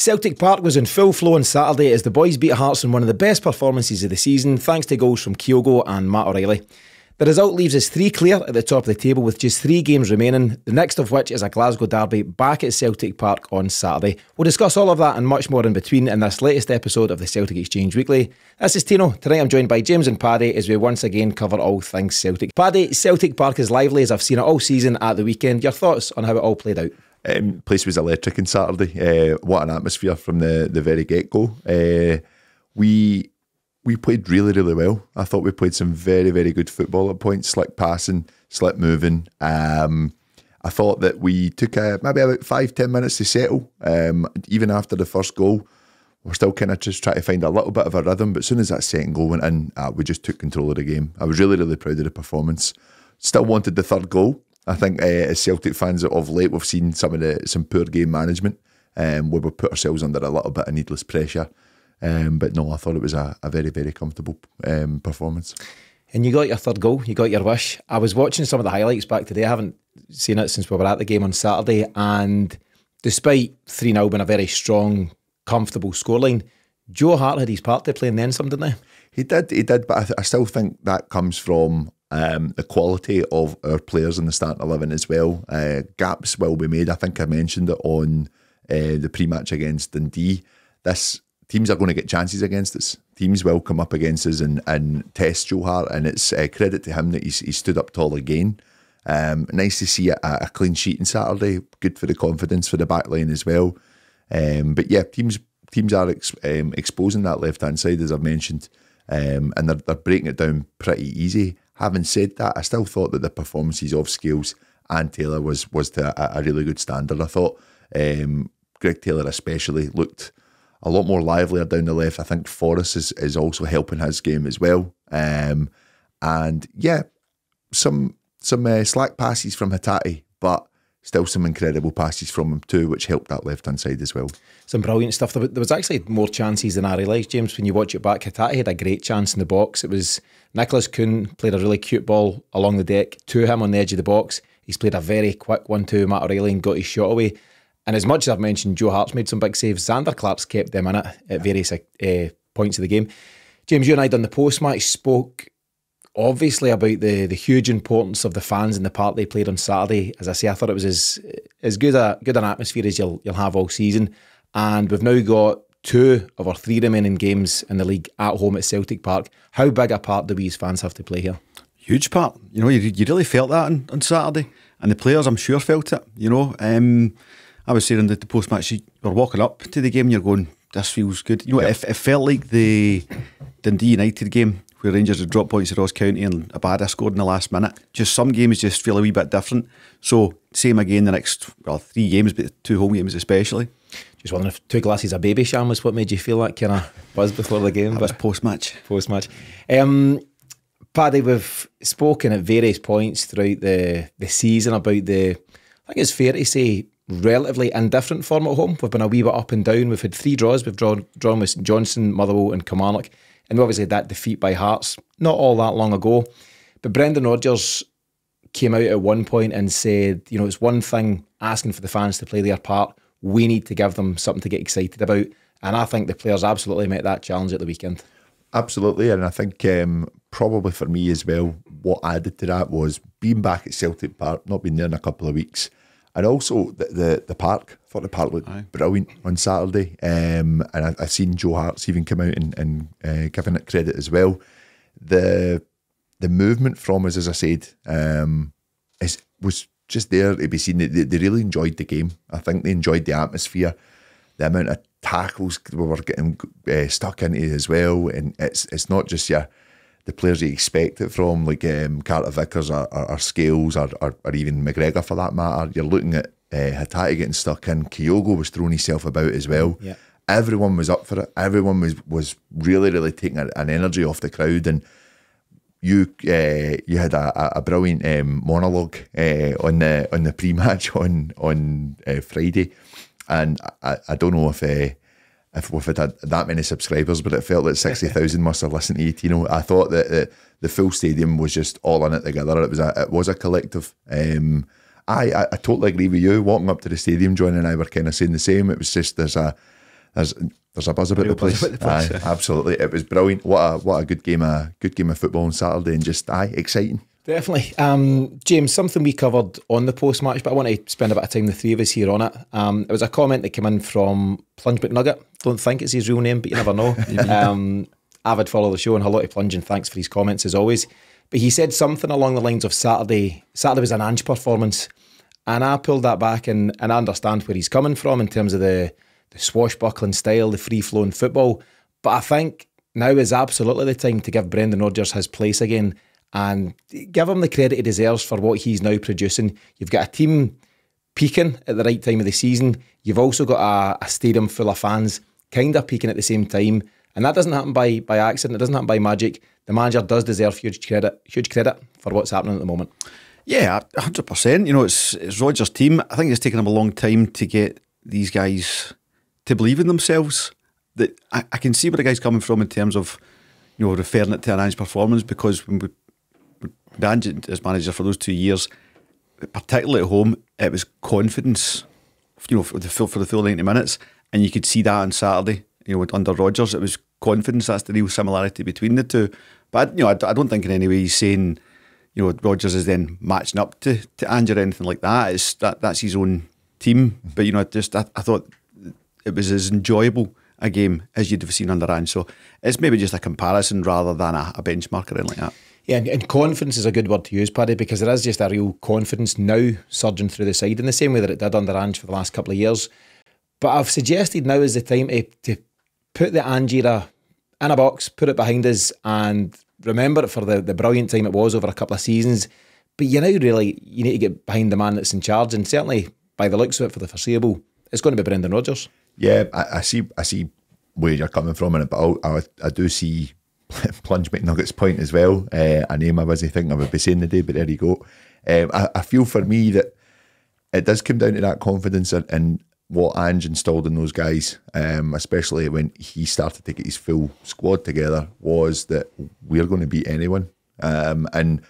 Celtic Park was in full flow on Saturday as the boys beat Hearts in one of the best performances of the season, thanks to goals from Kyogo and Matt O'Reilly. The result leaves us 3 clear at the top of the table with just 3 games remaining, the next of which is a Glasgow derby back at Celtic Park on Saturday. We'll discuss all of that and much more in between in this latest episode of the Celtic Exchange Weekly. This is Tino. Tonight I'm joined by James and Paddy as we once again cover all things Celtic. Paddy, Celtic Park is lively as I've seen it all season at the weekend. Your thoughts on how it all played out? Place was electric on Saturday. What an atmosphere from the very get-go. We played really well. I thought we played some very good football at points, slick passing, slick moving. I thought that we took maybe about 5-10 minutes to settle. Even after the first goal, we're still kind of just trying to find a little bit of a rhythm, but as soon as that second goal went in, we just took control of the game. I was really proud of the performance. Still wanted the third goal. I think as Celtic fans of late, we've seen some poor game management where we put ourselves under a little bit of needless pressure. But no, I thought it was a very comfortable performance. And you got your third goal, you got your wish. I was watching some of the highlights back today. I haven't seen it since we were at the game on Saturday, and despite 3-0 being a very strong, comfortable scoreline, Joe Hart had his part to play and then some, didn't he? He did, but I still think that comes from the quality of our players in the starting 11 as well. Gaps will be made. I think I mentioned it on the pre-match against Dundee. Teams are going to get chances against us. Teams will come up against us and test Joe Hart, and it's credit to him that he stood up tall again. Nice to see a clean sheet on Saturday. Good for the confidence for the back line as well. But yeah, teams are exposing that left-hand side, as I've mentioned, and they're breaking it down pretty easy. Having said that, I still thought that the performances of Scales and Taylor was to a really good standard. I thought Greg Taylor especially looked a lot more livelier down the left. I think Forrest is also helping his game as well. And yeah, some slack passes from Hatate, but still some incredible passes from him too, which helped that left-hand side as well. Some brilliant stuff. There was actually more chances than I realised, James, when you watch it back. Hatate had a great chance in the box. It was Nicholas Kuhn played a really cute ball along the deck to him on the edge of the box. He's played a very quick 1-2 Matt O'Reilly and got his shot away. And as much as I've mentioned Joe Hart's made some big saves, Xander Clark's kept them in it at various points of the game. James, you and I done the post-match, spoke obviously about the huge importance of the fans in the part they played on Saturday. As I say, I thought it was as good an atmosphere as you'll have all season. And we've now got 2 of our 3 remaining games in the league at home at Celtic Park. How big a part do we as fans have to play here? Huge part. You know, you really felt that on Saturday. And the players, I'm sure, felt it. You know, I was saying that the post-match, you were walking up to the game and you're going, this feels good. You know, it felt like the Dundee United game where Rangers had dropped points to Ross County and Abada scored in the last minute. Just some games just feel a wee bit different. So same again the next 3 games, but 2 home games especially. Just wondering if 2 glasses of baby sham was what made you feel like kind of buzz before the game. That was post-match. Post-match. Paddy, we've spoken at various points throughout the season about I think it's fair to say, relatively indifferent form at home. We've been a wee bit up and down. We've had 3 draws. We've drawn with Johnson, Motherwell and Kilmarnock, and we obviously had that defeat by Hearts not all that long ago. But Brendan Rodgers came out at one point and said, you know, it's one thing asking for the fans to play their part. We need to give them something to get excited about, and I think the players absolutely met that challenge at the weekend. Absolutely, and I think probably for me as well, what added to that was being back at Celtic Park, not been there in a couple of weeks. And also the park. I thought the park looked brilliant on Saturday. And I've seen Joe Hart's even come out and giving it credit as well. The movement from us, as I said, was just there to be seen. They really enjoyed the game. I think they enjoyed the atmosphere, the amount of tackles we were getting stuck into as well. And it's not just the players you expect it from, like Carter Vickers or Scales or even McGregor for that matter. You're looking at Hatate getting stuck in. Kyogo was throwing himself about as well. Yeah. Everyone was up for it. Everyone was really taking an energy off the crowd. And you had a brilliant monologue on the pre-match on Friday. And I don't know if we've had that many subscribers, but it felt like 60,000 must have listened to you, Tino. I thought that the full stadium was just all in it together. It was a collective. I totally agree with you. Walking up to the stadium, John and I were kind of saying the same. It was just there's a There's a buzz about the place. Aye, absolutely, it was brilliant. What a good game of football on Saturday, and just exciting. Definitely. James, something we covered on the post-match, but I want to spend a bit of time, the three of us here on it. It was a comment that came in from Plunge McNugget. Don't think it's his real name, but you never know. Avid follow the show, and hello to Plunge, and thanks for his comments as always. But he said something along the lines of Saturday was an Ange performance. And I pulled that back, and I understand where he's coming from in terms of the swashbuckling style, the free-flowing football. But I think now is absolutely the time to give Brendan Rodgers his place again and give him the credit he deserves for what he's now producing. You've got a team peaking at the right time of the season. You've also got a stadium full of fans kind of peaking at the same time. And that doesn't happen by accident. It doesn't happen by magic. The manager does deserve huge credit for what's happening at the moment. Yeah, 100%. You know, it's Rodgers' team. I think it's taken him a long time to get these guys to believe in themselves. That I can see where the guy's coming from in terms of, you know, referring it to an Ange performance, because when we Ange as manager for those 2 years, particularly at home, it was confidence, you know, for the full 90 minutes, and you could see that on Saturday. You know, under Rodgers, it was confidence. That's the real similarity between the two. But you know, I don't think in any way he's saying, you know, Rodgers is then matching up to Ange or anything like that. That's his own team. But you know, I thought it was as enjoyable a game as you'd have seen under Ange. So it's maybe just a comparison rather than a benchmark or anything like that. Yeah, and confidence is a good word to use, Paddy, because there is just a real confidence now surging through the side in the same way that it did under Ange for the last couple of years. But I've suggested now is the time to put the Ange era in a box, put it behind us, and remember it for the brilliant time it was over a couple of seasons. But you need to get behind the man that's in charge, and certainly by the looks of it for the foreseeable, it's going to be Brendan Rodgers. Yeah, I see where you're coming from in it, but I do see Plunge McNugget's point as well. A name I wasn't thinking I would be saying today, but there you go. I feel for me that it does come down to that confidence and what Ange installed in those guys, especially when he started to get his full squad together, was that we're going to beat anyone. And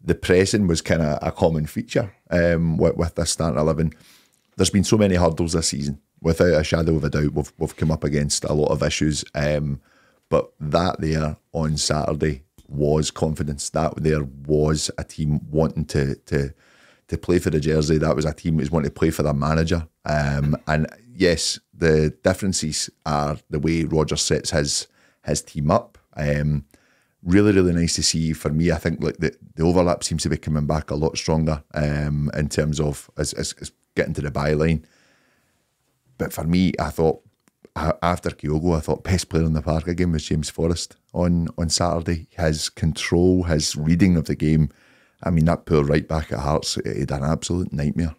the pressing was kind of a common feature with this starting 11. There's been so many hurdles this season. Without a shadow of a doubt, we've come up against a lot of issues. But that there on Saturday was confidence. That there was a team wanting to play for the jersey. That was a team that was wanting to play for their manager. And yes, the differences are the way Rodgers sets his team up. Really, really nice to see. For me, I think like the overlap seems to be coming back a lot stronger in terms of as getting to the byline. But for me, I thought after Kyogo, I thought best player in the park again was James Forrest on Saturday. His control, his reading of the game. I mean, that poor right back at Hearts, he had an absolute nightmare.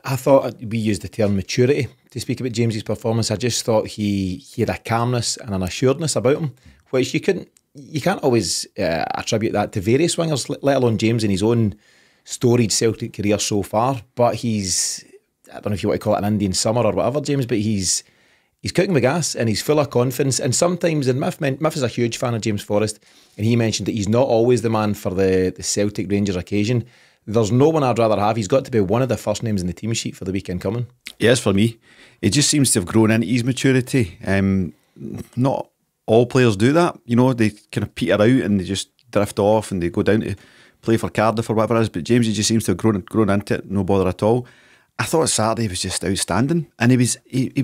I thought we used the term maturity to speak about James's performance. I just thought he had a calmness and an assuredness about him, which you can't always attribute that to various wingers, let alone James in his own storied Celtic career so far. But I don't know if you want to call it an Indian summer or whatever, James, but he's cooking with gas and he's full of confidence. And sometimes, and Miff is a huge fan of James Forrest, and he mentioned that he's not always the man for the Celtic Rangers occasion. There's no one I'd rather have. He's got to be one of the first names in the team sheet for the weekend coming. Yes, for me. He just seems to have grown into his maturity. Not all players do that. You know, they kind of peter out and they just drift off and they go down to play for Cardiff or whatever it is. But James, he just seems to have grown into it, no bother at all. I thought Saturday was just outstanding, and he was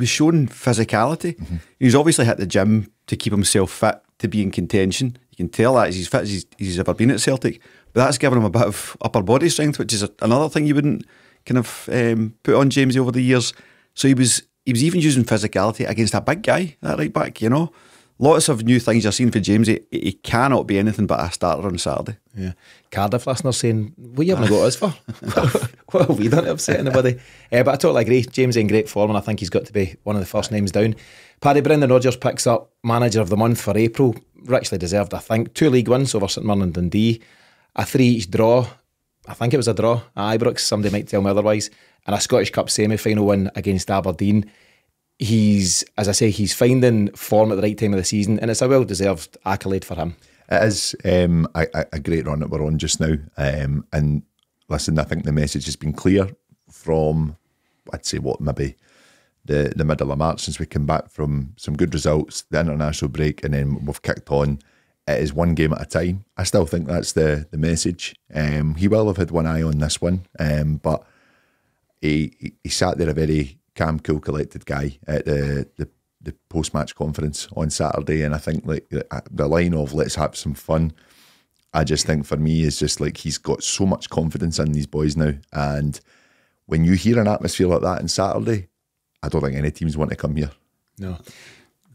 showing physicality. Mm-hmm. He's obviously hit the gym to keep himself fit to be in contention. You can tell that he's fit as he's ever been at Celtic, but that's given him a bit of upper body strength, which is another thing you wouldn't kind of put on Jamesy over the years. So he was even using physicality against a big guy, that right back. You know, lots of new things you're seeing for Jamesy. He cannot be anything but a starter on Saturday. Yeah, Cardiff listeners saying, what are you having to go to us for? What have we done to upset anybody? But I totally agree. James in great form, and I think he's got to be one of the first names down. Paddy, Brendan Rodgers picks up Manager of the Month for April. Richly deserved, I think. 2 league wins over St Mirren and Dundee. A 3-each draw. I think it was a draw at Ibrox. Somebody might tell me otherwise. And a Scottish Cup semi-final win against Aberdeen. He's finding form at the right time of the season, and it's a well-deserved accolade for him. It is a great run that we're on just now. And listen, I think the message has been clear from, I'd say, maybe the middle of March since we came back from some good results, the international break, and then we've kicked on. It is one game at a time. I still think that's the message. He will have had one eye on this one, but he sat there a very calm, cool, collected guy at the post-match conference on Saturday, and I think like the line of "let's have some fun," I just think for me is just like he's got so much confidence in these boys now, and when you hear an atmosphere like that on Saturday, I don't think any teams want to come here. No.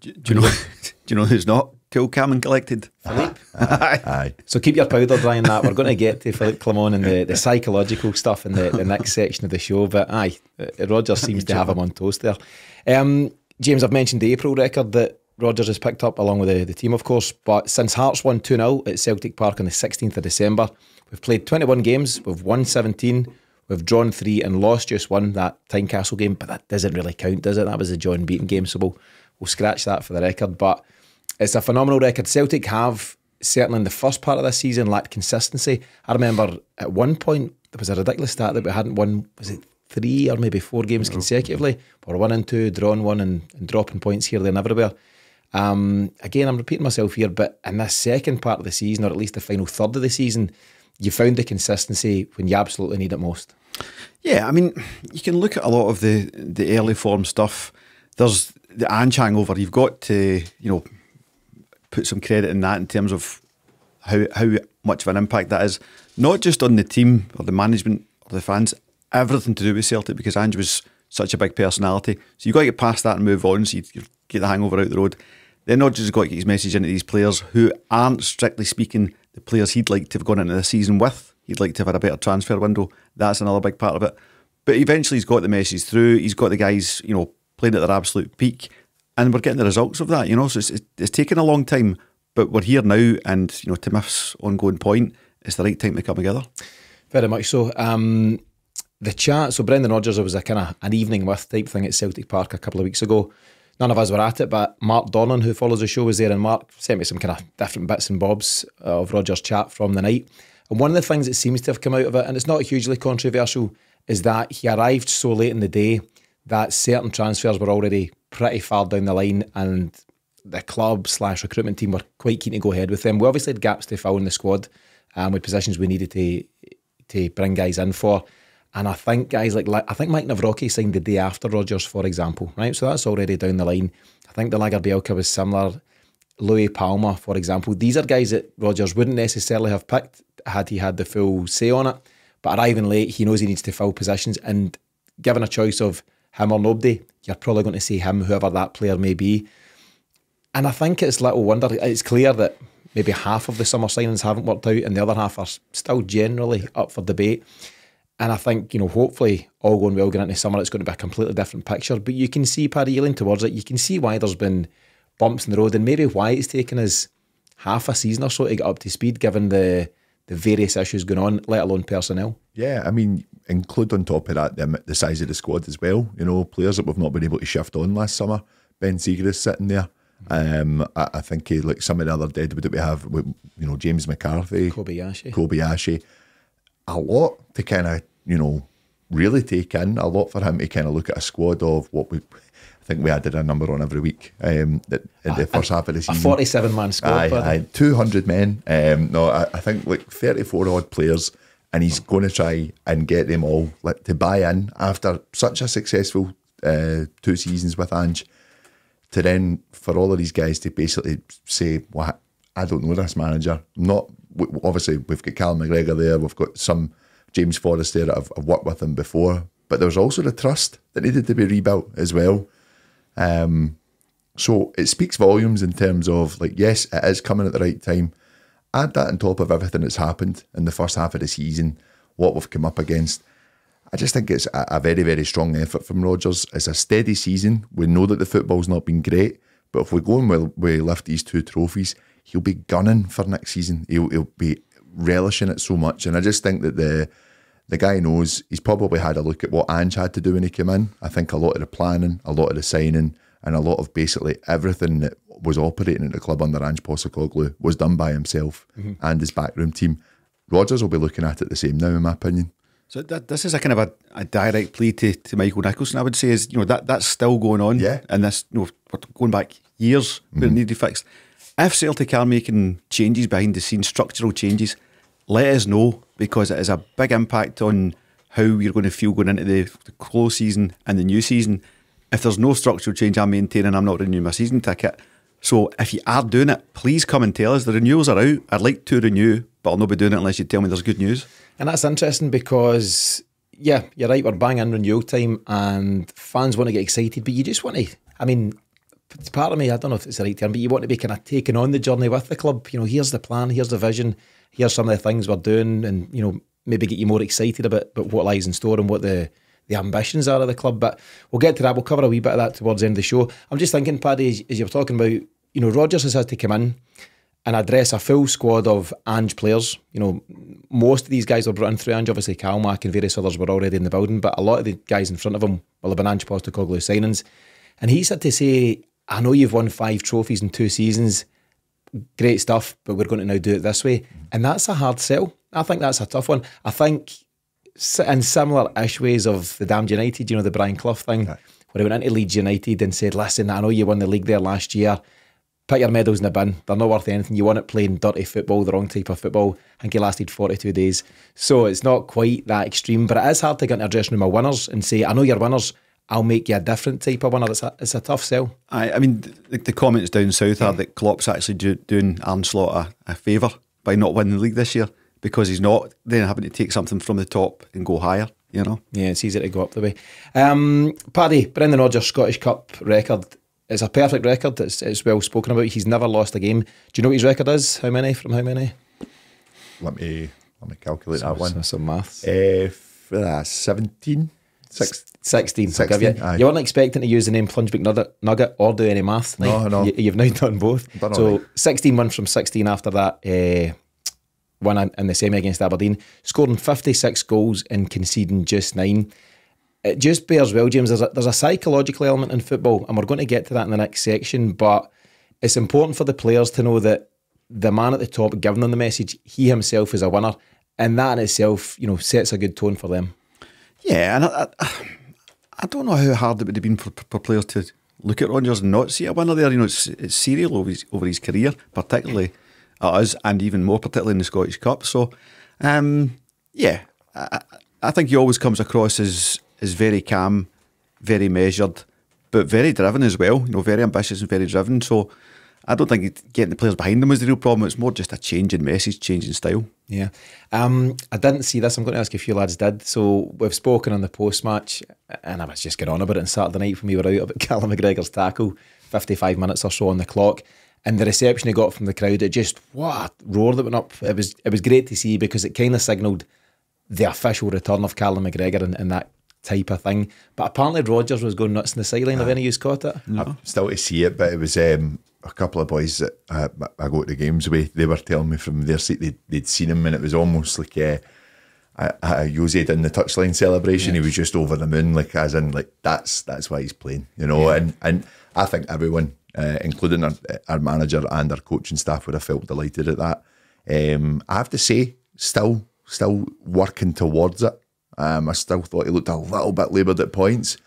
Do you know who's not cool, calm and collected? Phillipe. Aye. So keep your powder dry on that. We're going to get to Phillipe Clement and the psychological stuff in the next section of the show. But Rodgers seems to have him on toast there. James, I've mentioned the April record that Rodgers has picked up along with the team, of course. But since Hearts won 2-0 at Celtic Park on the 16th of December, we've played 21 games, we've won 17, we've drawn 3 and lost just 1, that Tynecastle game. But that doesn't really count, does it? That was the John Beaton game, so we'll scratch that for the record. But it's a phenomenal record. Celtic have, certainly in the first part of this season, lacked consistency. I remember at one point, there was a ridiculous stat that we hadn't won, was it 3 or maybe 4 games consecutively? We're 1-2, drawn 1 and dropping points here, there and everywhere. Again, I'm repeating myself here, but in this second part of the season, or at least the final third of the season, you found the consistency when you absolutely need it most. Yeah, I mean, you can look at a lot of the early form stuff. There's the Ange hangover. You've got to, put some credit in that in terms of how much of an impact that is, not just on the team or the management or the fans, everything to do with Celtic, because Ange was such a big personality. So you've got to get past that and move on, so you get the hangover out the road. Then Rodgers has got to get his message into these players who aren't, strictly speaking, the players he'd like to have gone into the season with. He'd like to have had a better transfer window. That's another big part of it. But eventually he's got the message through. He's got the guys, playing at their absolute peak. And we're getting the results of that, So it's taken a long time, but we're here now. And, to Miff's ongoing point, it's the right time to come together. Very much so. The chat, so Brendan Rodgers, was a kind of an evening with type thing at Celtic Park a couple of weeks ago. None of us were at it, but Mark Donnan, who follows the show, was there, and Mark sent me some kind of different bits and bobs of Rodgers' chat from the night. And one of the things that seems to have come out of it, and it's not hugely controversial, is that he arrived so late in the day that certain transfers were already pretty far down the line, and the club/recruitment team were quite keen to go ahead with them. We obviously had gaps to fill in the squad, with positions we needed to bring guys in for. And I think guys like Mike Navrocki signed the day after Rodgers, for example, right? So that's already down the line. I think the Lagerbielke was similar. Louis Palmer, for example. These are guys that Rodgers wouldn't necessarily have picked had he had the full say on it. But arriving late, he knows he needs to fill positions. And given a choice of him or nobody, you're probably going to say him, whoever that player may be. And I think it's little wonder. It's clear that maybe half of the summer signings haven't worked out and the other half are still generally up for debate. And I think, hopefully all going well going into summer, it's going to be a completely different picture. But you can see, Paddy, you lean towards it, you can see why there's been bumps in the road and maybe why it's taken us half a season or so to get up to speed, given the various issues going on, let alone personnel. Yeah, I mean, include on top of that the size of the squad as well. Players that we've not been able to shift on last summer. Ben Seeger is sitting there. I think like some of the other deadwood that we have, James McCarthy, Kobayashi. A lot to kind of, really take in, a lot for him to kind of look at a squad of what I think we added a number on every week in the first half of the season. A 47-man squad. 200 men. I think like 34 odd players, and he's going to try and get them all to buy in after such a successful 2 seasons with Ange, to then for all of these guys to basically say, well, I don't know this manager. Obviously, we've got Callum McGregor there, we've got some James Forrest there that I've worked with him before, but there's also the trust that needed to be rebuilt as well. So it speaks volumes in terms of, like, yes, it is coming at the right time. Add that on top of everything that's happened in the first half of the season, what we've come up against. I just think it's a very, very strong effort from Rodgers. It's a steady season. We know that the football's not been great, but if we go and we lift these 2 trophies, he'll be gunning for next season. He'll be relishing it so much. And I just think that the guy knows, he's probably had a look at what Ange had to do when he came in. I think a lot of the planning, a lot of the signing, and a lot of basically everything that was operating at the club under Ange Postecoglou was done by himself and his backroom team. Rodgers will be looking at it the same now, in my opinion. So this is a kind of a direct plea to Michael Nicholson, I would say, is, you know, that's still going on. Yeah. And this, you know, we're going back years where it needed fixed. If Celtic are making changes behind the scenes, structural changes, let us know, because it has a big impact on how you're going to feel going into the close season and the new season. If there's no structural change, I'm maintaining I'm not renewing my season ticket. So if you are doing it, please come and tell us. The renewals are out. I'd like to renew, but I'll not be doing it unless you tell me there's good news. And that's interesting because, yeah, you're right, we're bang in renewal time and fans want to get excited, but you just want to, I mean, it's part of me, I don't know if it's the right term, but you want to be kind of taking on the journey with the club. You know, here's the plan, here's the vision, here's some of the things we're doing, and, you know, maybe get you more excited about what lies in store and what the ambitions are of the club. But we'll get to that. We'll cover a wee bit of that towards the end of the show. I'm just thinking, Paddy, as you were talking about, you know, Rodgers has had to come in and address a full squad of Ange players. You know, most of these guys were brought in through Ange. Obviously, Kalmack and various others were already in the building, but a lot of the guys in front of him will have been Ange Postecoglou signings. And he's had to say, I know you've won 5 trophies in 2 seasons, great stuff, but we're going to now do it this way. And that's a hard sell. I think that's a tough one. I think in similar-ish ways of the damned United, you know, the Brian Clough thing, where he went into Leeds United and said, listen, I know you won the league there last year, put your medals in the bin, they're not worth anything, you want it playing dirty football, the wrong type of football. I think he lasted 42 days. So it's not quite that extreme, but it is hard to get into a dressing room of winners and say, I know you're winners, I'll make you a different type of winner. It's a tough sell. I mean, the comments down south are that Klopp's actually doing Arne Slot a favour by not winning the league this year, because he's not then having to take something from the top and go higher, you know? Yeah, it's easier to go up the way. Paddy, Brendan Rodgers' Scottish Cup record is a perfect record. It's well spoken about. He's never lost a game. Do you know what his record is? How many from how many? Let me calculate that one. Some maths. 17? 16. You weren't expecting to use the name Plunge Nugget or do any maths. No. You've now done both. So 16 wins from 16 after that one in the semi against Aberdeen, scoring 56 goals and conceding just 9. It just bears well, James, there's a psychological element in football, and we're going to get to that in the next section, but it's important for the players to know that the man at the top giving them the message, he himself is a winner, and that in itself, you know, sets a good tone for them. Yeah, and I don't know how hard it would have been for players to look at Rodgers and not see a winner there. You know, it's serial over his career, particularly at us, and even more particularly in the Scottish Cup. So, yeah, I think he always comes across as very calm, very measured, but very driven as well. You know, very ambitious and very driven. So, I don't think getting the players behind him was the real problem. It's more just a change in message, change in style. Yeah. I didn't see this. I'm going to ask if you lads did. So we've spoken on the post-match, and I was just getting on about it on Saturday night when we were out, about Callum McGregor's tackle, 55 minutes or so on the clock, and the reception he got from the crowd, it just, what a roar that went up. It was great to see, because it kind of signalled the official return of Callum McGregor and that type of thing. But apparently Rodgers was going nuts in the sideline. Have any of you caught it? No. I'm still to see it, but it was a couple of boys that I go to the games with, they were telling me from their seat they'd seen him, and it was almost like Jose did in the touchline celebration. He was just over the moon, like as in like that's why he's playing, you know. And I think everyone, including our manager and our coaching staff, would have felt delighted at that. I have to say, still working towards it. I still thought he looked a little bit laboured at points.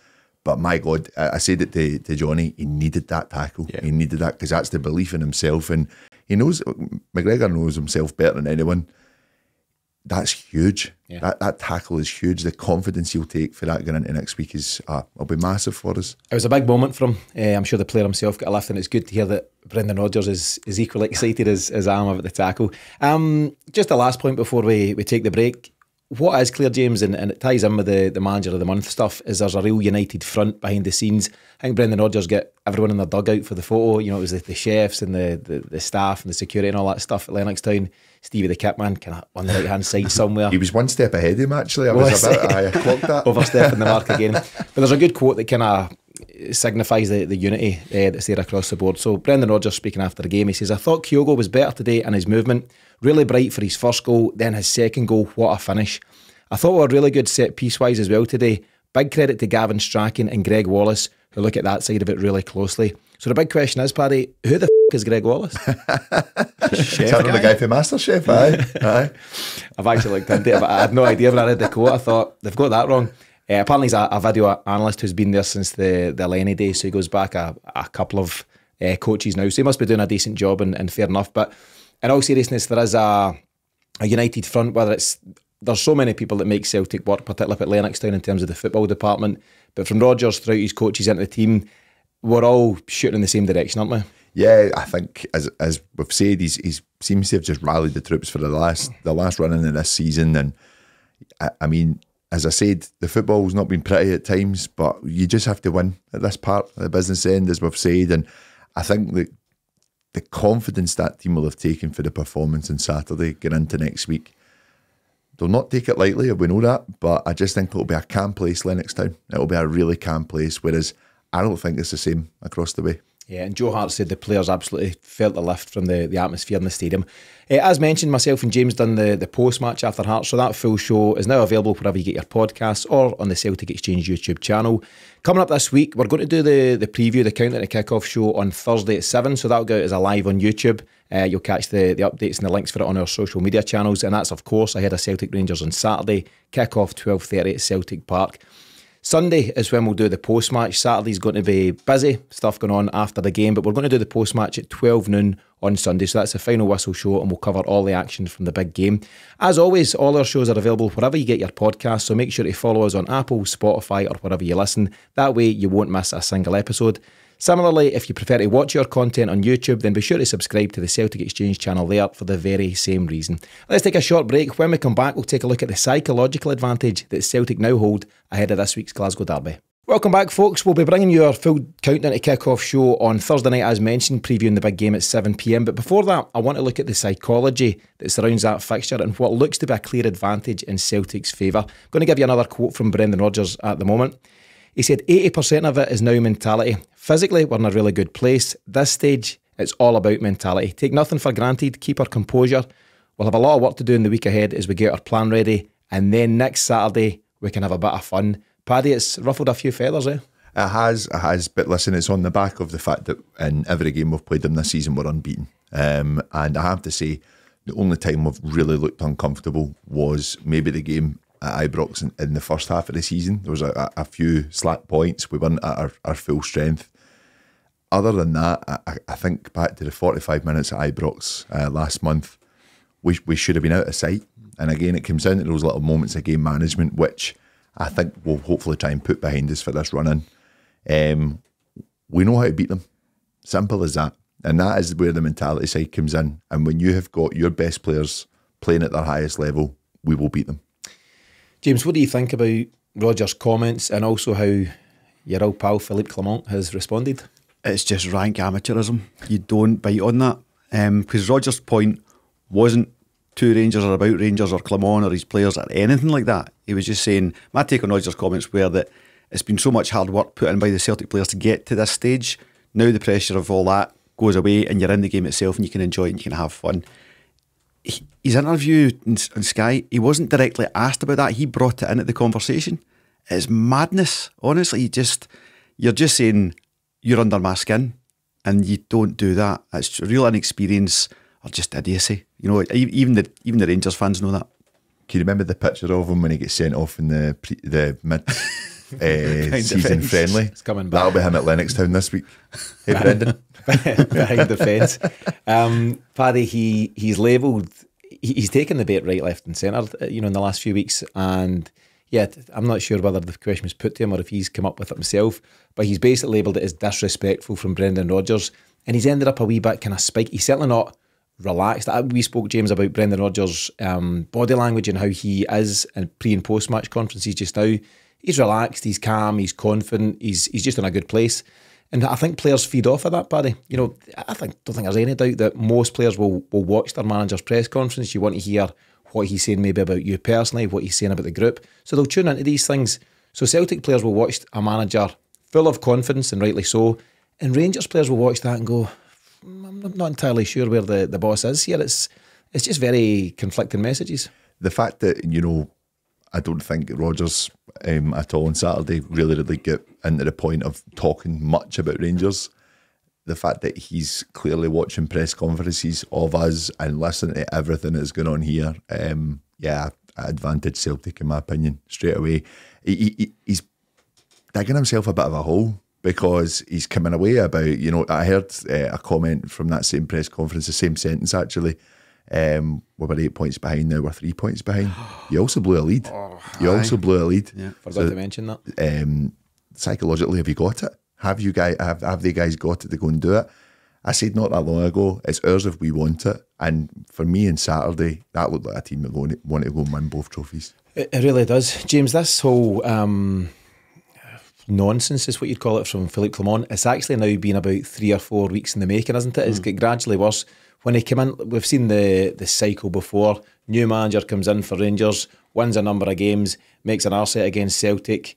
But my God, I said it to Johnny, he needed that tackle. Yeah. He needed that, because that's the belief in himself. And he knows, McGregor knows himself better than anyone. That's huge. Yeah. That tackle is huge. The confidence he'll take for that going into next week will be massive for us. It was a big moment for him. I'm sure the player himself got a lift, and it's good to hear that Brendan Rodgers is equally excited as I am about the tackle. Just the last point before we take the break. What is clear, James, and it ties in with the manager of the month stuff, is there's a real united front behind the scenes. I think Brendan Rodgers got everyone in their dugout for the photo. You know, it was the chefs and the staff and the security and all that stuff at Lennoxtown. Stevie the kitman kind of on the right hand side somewhere. He was one step ahead of him, actually. I clocked that. Overstepping the mark again. But there's a good quote that kind of signifies the unity that's there across the board. So Brendan Rodgers, speaking after the game, he says, I thought Kyogo was better today in his movement. Really bright for his first goal, then his second goal. What a finish. I thought we were really good set piece-wise as well today. Big credit to Gavin Strachan and Greg Wallace, who look at that side of it really closely. So the big question is, Paddy, who the is Greg Wallace? Chef guy. The guy for MasterChef, aye. I've actually looked into it, but I had no idea when I read the quote. I thought, they've got that wrong. Apparently he's a video analyst who's been there since the Lenny days, so he goes back a couple of coaches now, so he must be doing a decent job, and fair enough. But in all seriousness, there is a united front, there's so many people that make Celtic work, particularly at Lennoxtown in terms of the football department, but from Rodgers throughout his coaches into the team, we're all shooting in the same direction, aren't we? Yeah, I think as we've said, he seems to have just rallied the troops for the last run in this season. And I mean, as I said, the football's not been pretty at times, but you just have to win at this part of the business end, as we've said. And I think that the confidence that team will have taken for the performance on Saturday, get into next week, they'll not take it lightly, we know that, but I just think it'll be a calm place, Lennoxtown. It'll be a really calm place, whereas I don't think it's the same across the way. Yeah, and Joe Hart said the players absolutely felt the lift from the atmosphere in the stadium. As mentioned, myself and James done the post-match after Hearts, so that full show is now available wherever you get your podcasts or on the Celtic Exchange YouTube channel. Coming up this week, we're going to do the preview, the countdown to kick-off show on Thursday at 7, so that'll go out as a live on YouTube. You'll catch the updates and the links for it on our social media channels, and that's, of course, ahead of Celtic Rangers on Saturday, kick-off 12:30 at Celtic Park. Sunday is when we'll do the post-match. Saturday's going to be busy, stuff going on after the game, but we're going to do the post-match at 12 noon on Sunday, so that's the final whistle show, and we'll cover all the action from the big game. As always, all our shows are available wherever you get your podcasts, so make sure to follow us on Apple, Spotify, or wherever you listen. That way you won't miss a single episode. Similarly, if you prefer to watch your content on YouTube, then be sure to subscribe to the Celtic Exchange channel there for the very same reason. Let's take a short break. When we come back, we'll take a look at the psychological advantage that Celtic now hold ahead of this week's Glasgow derby. Welcome back, folks. We'll be bringing you our full countdown to kick-off show on Thursday night, as mentioned, previewing the big game at 7 p.m. But before that, I want to look at the psychology that surrounds that fixture and what looks to be a clear advantage in Celtic's favour. I'm going to give you another quote from Brendan Rodgers at the moment. He said, 80% of it is now mentality. Physically, we're in a really good place. This stage, it's all about mentality. Take nothing for granted, keep our composure. We'll have a lot of work to do in the week ahead as we get our plan ready. And then next Saturday, we can have a bit of fun. Paddy, it's ruffled a few feathers, eh? It has. But listen, it's on the back of the fact that in every game we've played them this season, we're unbeaten. And I have to say, the only time we've really looked uncomfortable was maybe the game at Ibrox in the first half of the season. There was a few slack points. We weren't at our full strength. Other than that, I think back to the 45 minutes at Ibrox last month, we should have been out of sight. And again, it comes down to those little moments of game management, which I think we'll hopefully try and put behind us for this run-in. We know how to beat them. Simple as that. And that is where the mentality side comes in. And when you have got your best players playing at their highest level, we will beat them. James, what do you think about Rodgers' comments and also how your old pal Phillipe Clement has responded? It's just rank amateurism. You don't bite on that. Because Rodgers' point wasn't to Rangers or about Rangers or Clement or his players or anything like that. He was just saying, my take on Rodgers' comments were that it's been so much hard work put in by the Celtic players to get to this stage. Now the pressure of all that goes away and you're in the game itself and you can enjoy it and you can have fun. His interview on Sky, he wasn't directly asked about that. He brought it into the conversation. It's madness. Honestly, you're just saying you're under my skin, and you don't do that. It's real inexperience or just idiocy. You know, even the Rangers fans know that. Can you remember the picture of him when he gets sent off in the mid season friendly? It's coming back. That'll be him at Lennoxtown this week. Hey, Brendan. Behind the fence. Paddy, he's labelled, he's taken the bait right, left and centre, in the last few weeks, and yeah, I'm not sure whether the question was put to him or if he's come up with it himself, but he's basically labelled it as disrespectful from Brendan Rodgers, and he's ended up a wee bit kind of spiky. He's certainly not relaxed. We spoke, James, about Brendan Rodgers' body language and how he is in pre and post match conferences just now. He's relaxed, he's calm, he's confident, he's just in a good place. And I think players feed off of that, Paddy. I don't think there's any doubt that most players will watch their manager's press conference. You want to hear what he's saying maybe about you personally, what he's saying about the group. So they'll tune into these things. So Celtic players will watch a manager full of confidence, and rightly so. And Rangers players will watch that and go, I'm not entirely sure where the boss is here. It's just very conflicting messages. The fact that, I don't think Rodgers at all on Saturday really get into the point of talking much about Rangers. the fact that he's clearly watching press conferences of us and listening to everything that's going on here, advantage Celtic in my opinion straight away. He's digging himself a bit of a hole, because he's coming away about, I heard a comment from that same press conference, the same sentence actually. We were 8 points behind, now we're 3 points behind. You also blew a lead. Yeah, forgot to mention that. Psychologically, have you got it? Have you guys? Have the guys got it to go and do it? I said not that long ago, it's ours if we want it. And for me on Saturday, that looked like a team that want to go and win both trophies. It really does. James, this whole nonsense is what you'd call it from Phillipe Clement. It's actually now been about 3 or 4 weeks in the making, isn't it? It's got gradually worse. When he came in, we've seen the cycle before. New manager comes in for Rangers, wins a number of games, makes an arse against Celtic,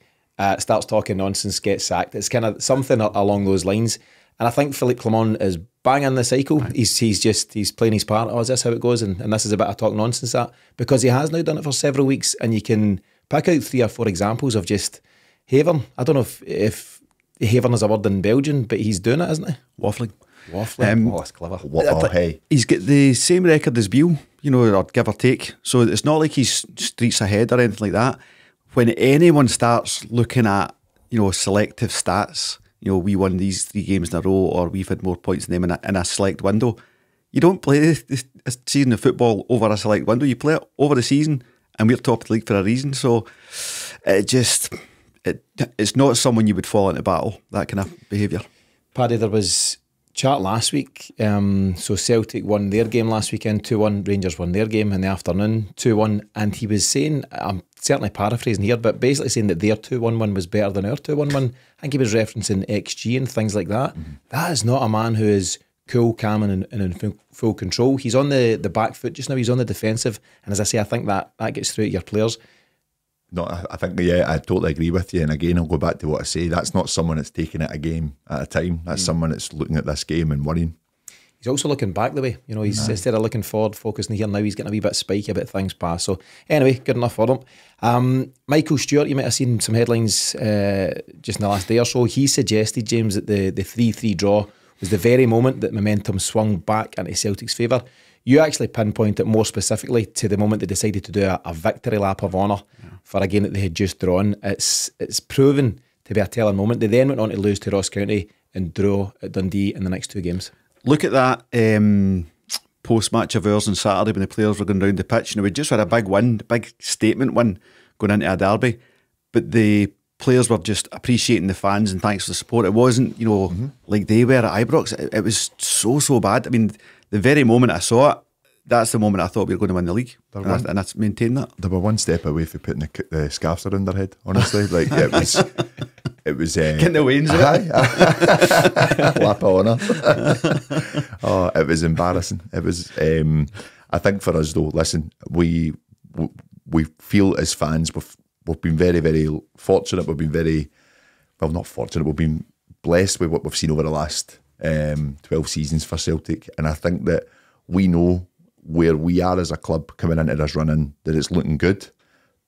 starts talking nonsense, gets sacked. It's kind of something along those lines. And I think Phillipe Clement is banging the cycle. He's playing his part. Oh, is this how it goes? And this is a bit of talk nonsense, that, because he has now done it for several weeks, and you can pick out 3 or 4 examples of just havering. I don't know if havering is a word in Belgian, but he's doing it, isn't he? Waffling. That's clever. Hey, He's got the same record as Beale, or give or take. So it's not like he's streets ahead or anything like that. When anyone starts looking at, selective stats, we won these 3 games in a row, or we've had more points than them in a select window. You don't play a season of football over a select window. You play it over the season, and we're top of the league for a reason. So it's not someone you would fall into battle, that kind of behaviour. Paddy, there was chat last week. So Celtic won their game last weekend 2-1. Rangers won their game in the afternoon 2-1. And he was saying, I'm certainly paraphrasing here, but basically saying that their 2-1 win was better than our 2-1 win. I think he was referencing XG and things like that. That is not a man who is cool, calm and in full control. He's on the back foot just now. He's on the defensive. And as I say, I think that gets through to your players. No, I think, I totally agree with you. And again, I'll go back to what I say. That's not someone that's taking it a game at a time. That's someone that's looking at this game and worrying. He's also looking back the way. He's instead of looking forward, focusing here now, he's getting a wee bit spiky about things past. So anyway, good enough for him. Michael Stewart, you might have seen some headlines just in the last day or so. He suggested, James, that the 3-3 draw was the very moment that momentum swung back into Celtic's favour. You actually pinpoint it more specifically to the moment they decided to do a victory lap of honour for a game that they had just drawn. It's proven to be a telling moment. They then went on to lose to Ross County and draw at Dundee in the next 2 games. Look at that post-match of ours on Saturday when the players were going round the pitch. We just had a big win, big statement win going into a derby, but the players were just appreciating the fans and thanks for the support. It wasn't, like they were at Ibrox. It was so bad. I mean, the very moment I saw it, that's the moment I thought we were going to win the league, and I maintained that. They were one step away from putting the scarves around their head. Honestly, like it was getting the wains out. Lap of honour. Oh, it was embarrassing. It was. I think for us though, listen, we feel as fans we've been very, very fortunate. We've been very not fortunate. We've been blessed with what we've seen over the last 12 seasons for Celtic, and I think that we know where we are as a club coming into this run-in, that it's looking good,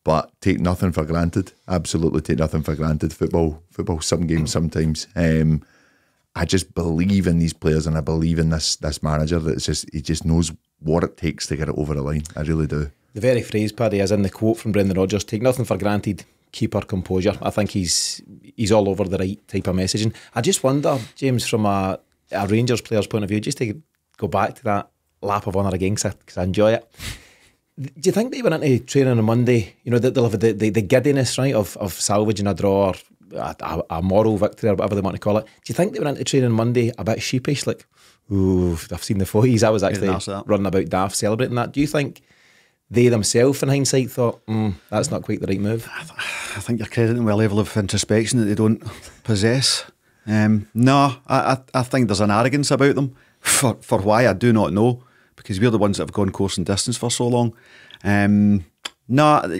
but take nothing for granted. Absolutely take nothing for granted. Football some games sometimes. I just believe in these players, and I believe in this manager that he just knows what it takes to get it over the line. I really do. The very phrase, Paddy, is in the quote from Brendan Rodgers: take nothing for granted, keep our composure. I think he's all over the right type of messaging. I just wonder, James, from a Rangers player's point of view, just to go back to that lap of honour again, because I enjoy it. Do you think they went into training on Monday, that they'll have the giddiness, right, of salvaging a draw or a moral victory or whatever they want to call it? Do you think they went into training on Monday a bit sheepish, like, ooh, I've seen the photos, I was actually running about daft celebrating that? Do you think they themselves in hindsight thought, that's not quite the right move? I think you're crediting with a level of introspection that they don't possess. No, I think there's an arrogance about them. For why, I do not know, because we're the ones that have gone course and distance for so long. No,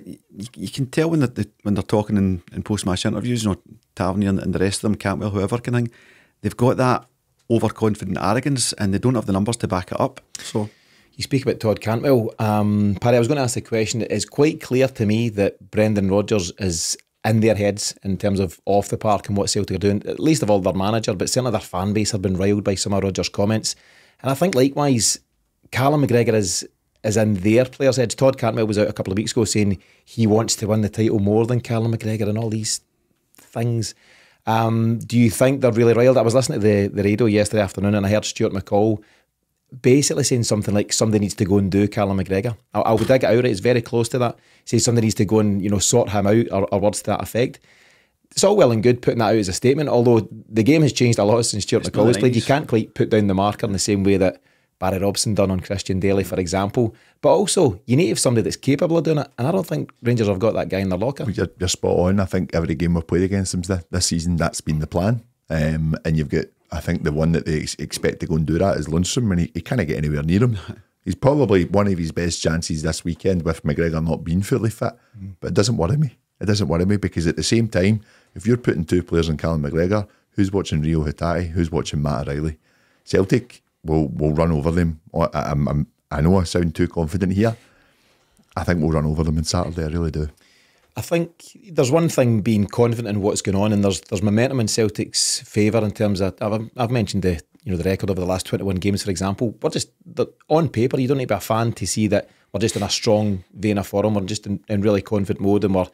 you can tell when they're talking in post-match interviews, Tavernier and the rest of them, Cantwell, whoever can hang, they've got that overconfident arrogance and they don't have the numbers to back it up. So you speak about Todd Cantwell. Paddy, I was going to ask the question. It's quite clear to me that Brendan Rodgers is in their heads in terms of off the park and what Celtic are doing, at least of all their manager, but certainly their fan base have been riled by some of Rodgers' comments. And I think likewise, Callum McGregor is in their players' heads. Todd Cantwell was out a couple of weeks ago saying he wants to win the title more than Callum McGregor and all these things. Do you think they're really riled? I was listening to the radio yesterday afternoon and I heard Stuart McCall basically saying something like somebody needs to go and do Callum McGregor. I'll dig it out. It's very close to that. He says somebody needs to go and sort him out, or words to that effect. It's all well and good putting that out as a statement, although the game has changed a lot since Stuart McCall has played. You can't quite put down the marker in the same way that Barry Robson done on Christian Daly, for example. But also, you need to have somebody that's capable of doing it, and I don't think Rangers have got that guy in their locker. You're spot on. I think every game we've played against them this season, that's been the plan. And you've got, I think the one that they expect to go and do that is Lundstram, and he can't get anywhere near him. He's probably one of his best chances this weekend with McGregor not being fully fit. But it doesn't worry me. It doesn't worry me because at the same time, if you're putting two players on Callum McGregor, who's watching Rio Hatate? Who's watching Matt O'Reilly? Celtic will run over them. I know I sound too confident here. I think we'll run over them on Saturday. I really do. I think there's one thing being confident in what's going on, and there's momentum in Celtic's favour in terms of, I've mentioned the record over the last 21 games, for example. We're just, on paper, you don't need to be a fan to see that we're just in a strong vein of form. We're just in really confident mode, and we're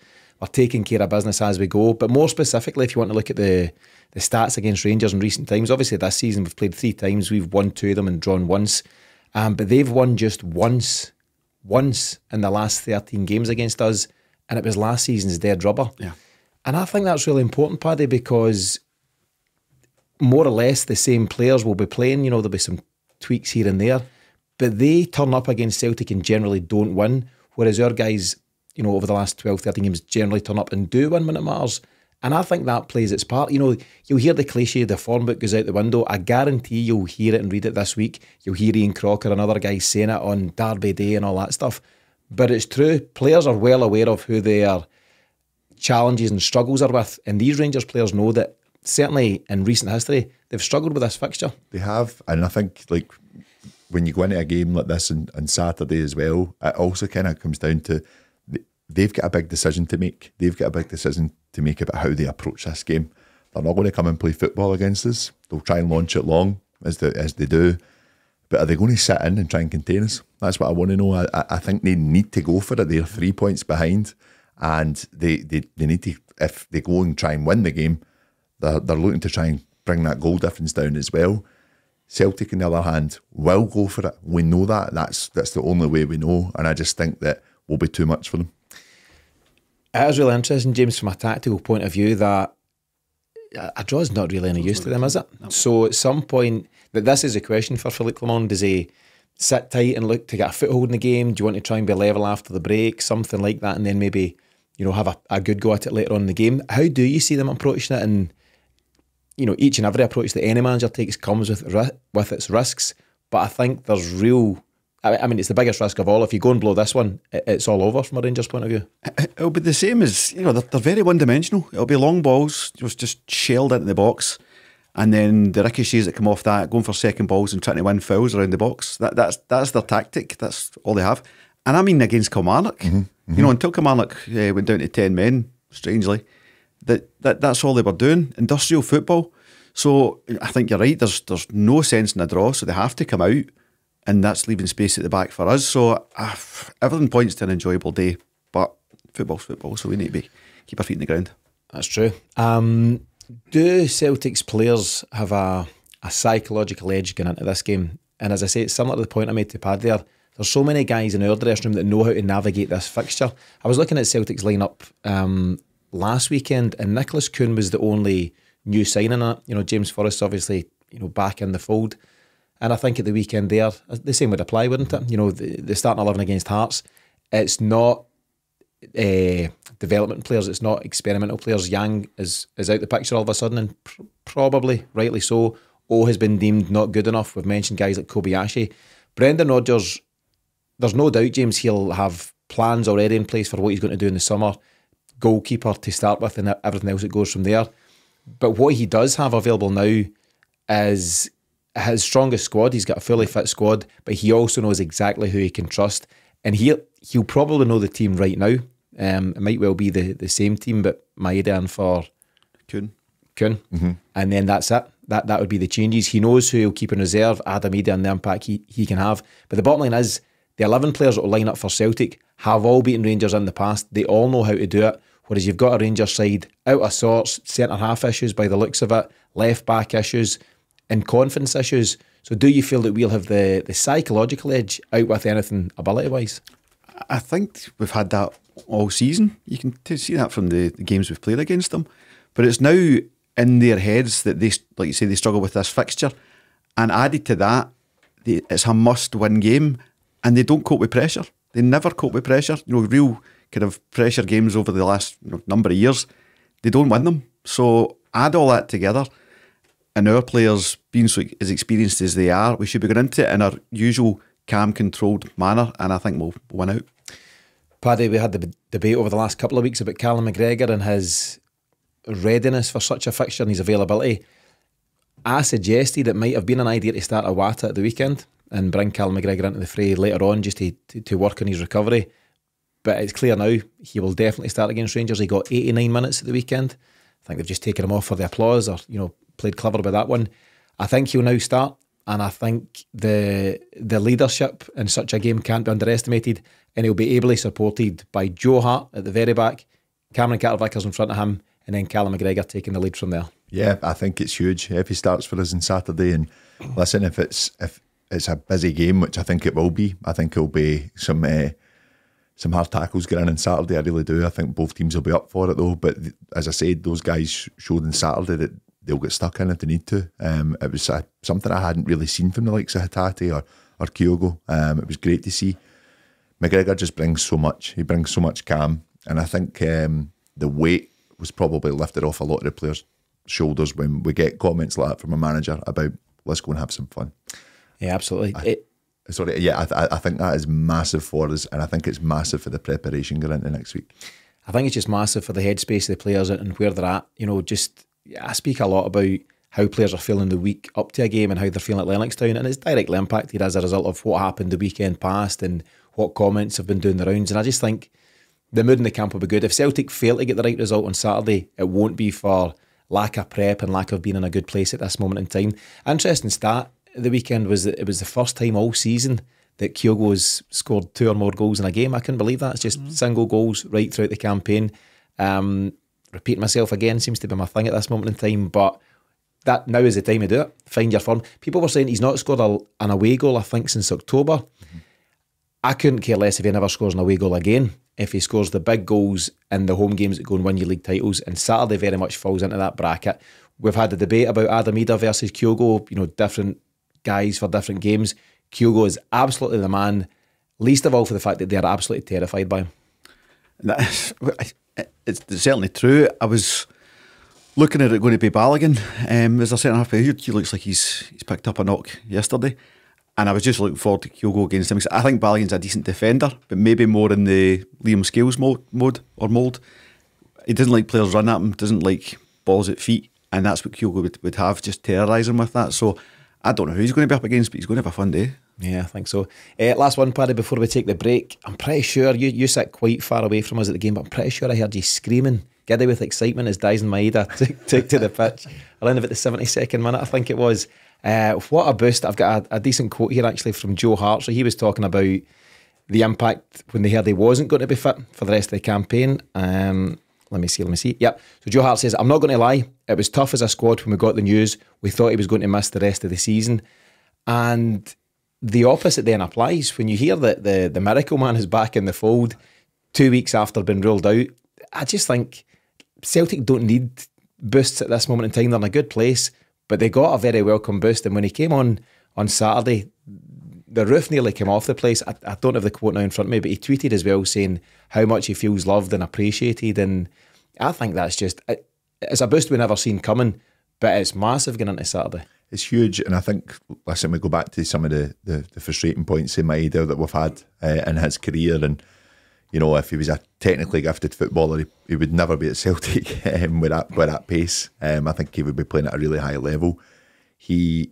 taking care of business as we go. But more specifically, if you want to look at the stats against Rangers in recent times, obviously this season we've played 3 times, we've won 2 of them and drawn once. But they've won just once in the last 13 games against us, and it was last season's dead rubber. Yeah. And I think that's really important, Paddy, because more or less the same players will be playing. There'll be some tweaks here and there, but they turn up against Celtic and generally don't win, whereas our guys, over the last 12, 13 games generally turn up and do win when it matters. And I think that plays its part. You'll hear the cliche, the form book goes out the window. I guarantee you'll hear it and read it this week. You'll hear Ian Crocker and other guys saying it on Derby Day and all that stuff. But it's true. Players are well aware of who their challenges and struggles are with. And these Rangers players know that, certainly in recent history, they've struggled with this fixture. They have. And I think, when you go into a game like this on Saturday as well, it also kind of comes down to they've got a big decision to make. They've got a big decision to make about how they approach this game. They're not going to come and play football against us. They'll try and launch it long, as they do. But are they going to sit in and try and contain us? That's what I want to know. I think they need to go for it. They're 3 points behind, and they need to, if they go and try and win the game, they're looking to try and bring that goal difference down as well. Celtic, on the other hand, will go for it. We know that. That's the only way we know, and I just think that will be too much for them. It is really interesting, James, from a tactical point of view, that a draw is not really any use to them, is it? No. So at some point, this is a question for Phillipe Clement. Does he sit tight and look to get a foothold in the game? Do you want to try and be level after the break? Something like that, and then maybe have a good go at it later on in the game. How do you see them approaching it? And each and every approach that any manager takes comes with its risks. But I think there's real. I mean, it's the biggest risk of all. If you go and blow this one, it's all over from a Rangers point of view. It'll be the same as, they're very one-dimensional. It'll be long balls, just shelled into the box, and then the ricochets that come off that, going for second balls and trying to win fouls around the box. That's their tactic. That's all they have. And I mean against Kilmarnock. Until Kilmarnock went down to 10 men, strangely, that's all they were doing. Industrial football. So I think you're right. There's no sense in a draw, so they have to come out. And that's leaving space at the back for us. So everything points to an enjoyable day. But football's football, so we need to keep our feet in the ground. That's true. Do Celtic's players have a psychological edge going into this game? And as I say, it's similar to the point I made to Paddy there. There's so many guys in our dressing room that know how to navigate this fixture. I was looking at Celtic's lineup last weekend, and Nicholas Kuhn was the only new signing in it. James Forrest's obviously back in the fold. And I think at the weekend there, the same would apply, wouldn't it? The starting 11 against Hearts, it's not development players, it's not experimental players. Yang is out the picture all of a sudden, and probably rightly so. O has been deemed not good enough. We've mentioned guys like Kobayashi. Brendan Rodgers, there's no doubt, James, he'll have plans already in place for what he's going to do in the summer. Goalkeeper to start with, and everything else that goes from there. But what he does have available now is his strongest squad. He's got a fully fit squad, but he also knows exactly who he can trust, and he'll probably know the team right now. It might well be the same team, but Maeda in for Kuhn. And then that's it. That would be the changes. He knows who he'll keep in reserve, Adam Maeda, and the impact he can have. But the bottom line is, the 11 players that will line up for Celtic have all beaten Rangers in the past. They all know how to do it. Whereas you've got a Rangers side out of sorts, centre-half issues by the looks of it, left-back issues, and confidence issues. So do you feel that we'll have the psychological edge out with anything ability-wise? I think we've had that all season. You can see that from the games we've played against them. But it's now in their heads that they, like you say, they struggle with this fixture. And added to that, it's a must-win game, and they don't cope with pressure. They never cope with pressure. Real kind of pressure games over the last number of years, they don't win them. So add all that together, and our players being so as experienced as they are, we should be going into it in our usual calm, controlled manner, and I think we'll win out. Paddy, we had the debate over the last couple of weeks about Callum McGregor and his readiness for such a fixture and his availability. I suggested it might have been an idea to start Awata at the weekend and bring Callum McGregor into the fray later on just to work on his recovery. But it's clear now he will definitely start against Rangers. He got 89 minutes at the weekend. I think they've just taken him off for the applause, or played clever by that one. I think he'll now start, and I think the leadership in such a game can't be underestimated, and he'll be ably supported by Joe Hart at the very back, Cameron Carter-Vickers in front of him, and then Callum McGregor taking the lead from there. Yeah, I think it's huge if he starts for us on Saturday. And listen, if it's a busy game, which I think it will be, I think it'll be some hard tackles going in on Saturday. I really do. I think both teams will be up for it though. But as I said, those guys showed on Saturday that they'll get stuck in if they need to. It was something I hadn't really seen from the likes of Hatate or Kyogo. It was great to see. McGregor just brings so much. He brings so much calm, and I think the weight was probably lifted off a lot of the players' shoulders when we get comments like that from a manager about let's go and have some fun. Yeah, absolutely. I think that is massive for us, and I think it's massive for the preparation going into next week. I think it's just massive for the headspace of the players and where they're at. I speak a lot about how players are feeling the week up to a game and how they're feeling at Lennoxtown, and it's directly impacted as a result of what happened the weekend past and what comments have been doing the rounds. And I just think the mood in the camp will be good. If Celtic fail to get the right result on Saturday, it won't be for lack of prep and lack of being in a good place at this moment in time. Interesting stat the weekend was that it was the first time all season that Kyogo's scored 2 or more goals in a game. I couldn't believe that. It's just single goals right throughout the campaign. Repeating myself again seems to be my thing at this moment in time, but that now is the time to do it. Find your form. People were saying he's not scored an away goal, I think, since October. I couldn't care less if he never scores an away goal again. If he scores the big goals in the home games that go and win you league titles, and Saturday very much falls into that bracket. We've had a debate about Adam Maeda versus Kyogo, different guys for different games. Kyogo is absolutely the man, least of all for the fact that they're absolutely terrified by him. It's certainly true. I was looking at it going to be Balogun. As a centre half, he looks like he's picked up a knock yesterday. And I was just looking forward to Kyogo against him. I think Balogun's a decent defender, but maybe more in the Liam Scales mould. He doesn't like players run at him, doesn't like balls at feet, and that's what Kyogo would have, just terrorise him with that. So I don't know who he's going to be up against, but he's going to have a fun day. Yeah, I think so. Last one, Paddy, before we take the break. I'm pretty sure you sit quite far away from us at the game, but I'm pretty sure I heard you screaming, giddy with excitement as Dyson Maeda took to the pitch around about the 72nd minute, I think it was. What a boost. I've got a decent quote here actually from Joe Hart. So he was talking about the impact when they heard he wasn't going to be fit for the rest of the campaign. Let me see. Yep. So Joe Hart says, I'm not going to lie, it was tough as a squad when we got the news. We thought he was going to miss the rest of the season. And the opposite then applies. When you hear that the Miracle Man is back in the fold 2 weeks after being ruled out, I just think Celtic don't need boosts at this moment in time. They're in a good place, but they got a very welcome boost. And when he came on Saturday, the roof nearly came off the place. I don't have the quote now in front of me, but he tweeted as well saying how much he feels loved and appreciated. And I think that's just, it's a boost we've never seen coming, but it's massive going into Saturday. It's huge. And I think, listen, we go back to some of the frustrating points in Maeda that we've had in his career. And, if he was a technically gifted footballer, he would never be at Celtic with that pace. I think he would be playing at a really high level. He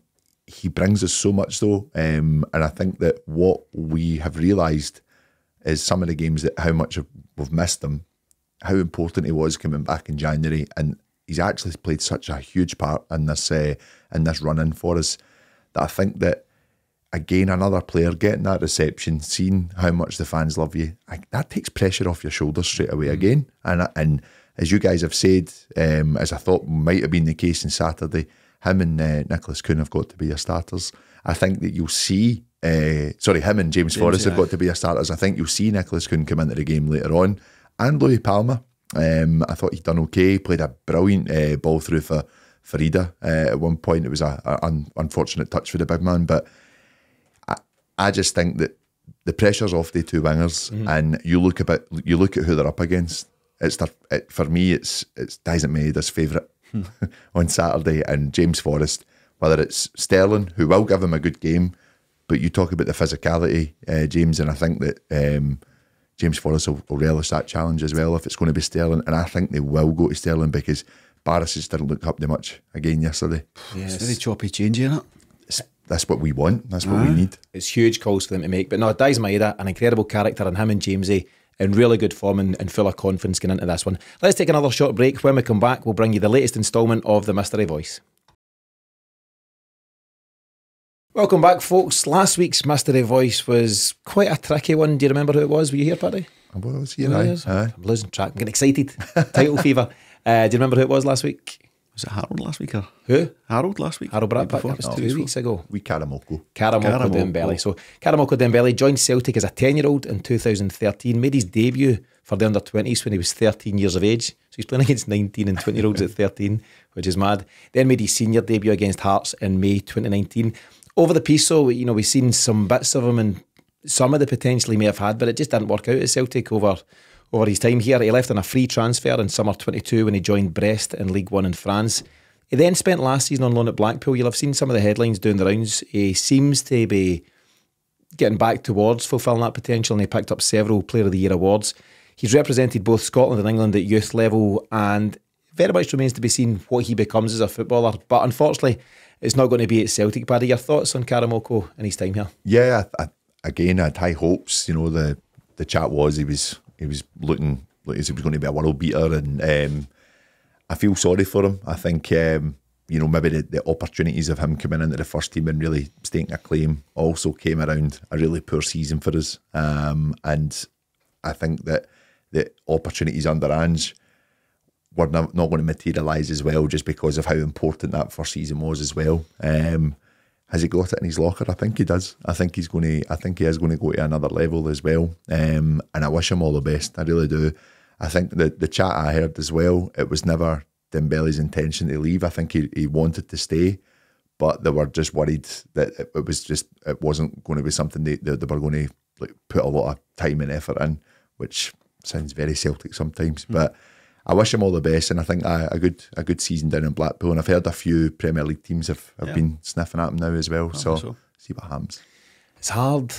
brings us so much though, and I think that what we have realised is some of the games that how much we've missed him, how important he was coming back in January, and he's actually played such a huge part in this run-in for us, that I think that, again, another player getting that reception, seeing how much the fans love you, that takes pressure off your shoulders straight away again. And as you guys have said, as I thought might have been the case on Saturday, him and Nicholas Kuhn have got to be your starters. I think that you'll see, him and James Forrest have got to be your starters. I think you'll see Nicholas Kuhn come into the game later on. And Louis Palmer, I thought he'd done okay. He played a brilliant ball through for Ida at one point. It was an unfortunate touch for the big man, but I just think that the pressure's off the two wingers, and you look at who they're up against. For me, it's Dyson Maeda's favourite on Saturday, and James Forrest. Whether it's Sterling, who will give him a good game, but you talk about the physicality, James, and I think that James Forrest will relish that challenge as well if it's going to be Sterling, and I think they will go to Sterling because Barris just didn't look up to much again yesterday. Yes. It's very choppy change, isn't it? That's what we want. That's what we need. It's huge calls for them to make. But no, Dyson Maeda, an incredible character, and him and Jamesy in really good form and full of confidence going into this one. Let's take another short break. When we come back, we'll bring you the latest instalment of the Mystery Voice. Welcome back, folks. Last week's Mystery Voice was quite a tricky one. Do you remember who it was? Were you here, Paddy? I was here, aye. I'm losing track. I'm getting excited. Title fever. Do you remember who it was last week? Was it Harold last week? Or? Who? Harold last week. Harold Bradpack. That was 2 weeks ago. Karamoko Dembele. So Karamoko Dembele joined Celtic as a 10-year-old in 2013, made his debut for the under-20s when he was 13 years of age. So he's playing against 19 and 20-year-olds at 13, which is mad. Then made his senior debut against Hearts in May 2019. Over the piece, so we've seen some bits of him and some of the potential he may have had, but it just didn't work out at Celtic over his time here. He left on a free transfer in summer 22 when he joined Brest in League One in France. He then spent last season on loan at Blackpool. You'll have seen some of the headlines doing the rounds. He seems to be getting back towards fulfilling that potential, and he picked up several Player of the Year awards. He's represented both Scotland and England at youth level, and very much remains to be seen what he becomes as a footballer. But unfortunately, it's not going to be at Celtic. Paddy, your thoughts on Karamoko and his time here? Yeah, I had high hopes. The chat was he was looking like he was going to be a world beater, and I feel sorry for him. I think maybe the opportunities of him coming into the first team and really staking a claim also came around a really poor season for us, and I think that the opportunities under Ange were not going to materialise as well, just because of how important that first season was as well. Has he got it in his locker? I think he does. I think he is going to go to another level as well. And I wish him all the best. I really do. I think the chat I heard as well, it was never Dembele's intention to leave. I think he wanted to stay, but they were just worried that it wasn't going to be something they were going to put a lot of time and effort in, which sounds very Celtic sometimes. But I wish him all the best, and I think a good season down in Blackpool. And I've heard a few Premier League teams have been sniffing at him now as well. So see what happens. It's hard,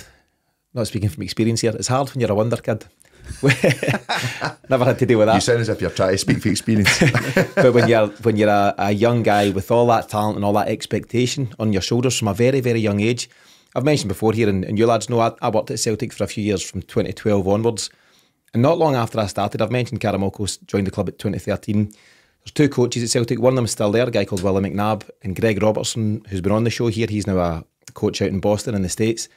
not speaking from experience here, it's hard when you're a wonder kid. Never had to deal with that. You sound as if you're trying to speak for experience. But when you're a young guy with all that talent and all that expectation on your shoulders from a very, very young age. I've mentioned before here, and you lads know, I worked at Celtic for a few years from 2012 onwards. And not long after I started, I've mentioned Karamoko joined the club at 2013. There's two coaches at Celtic. One of them is still there, a guy called Willie McNabb, and Greg Robertson, who's been on the show here. He's now a coach out in Boston in the States.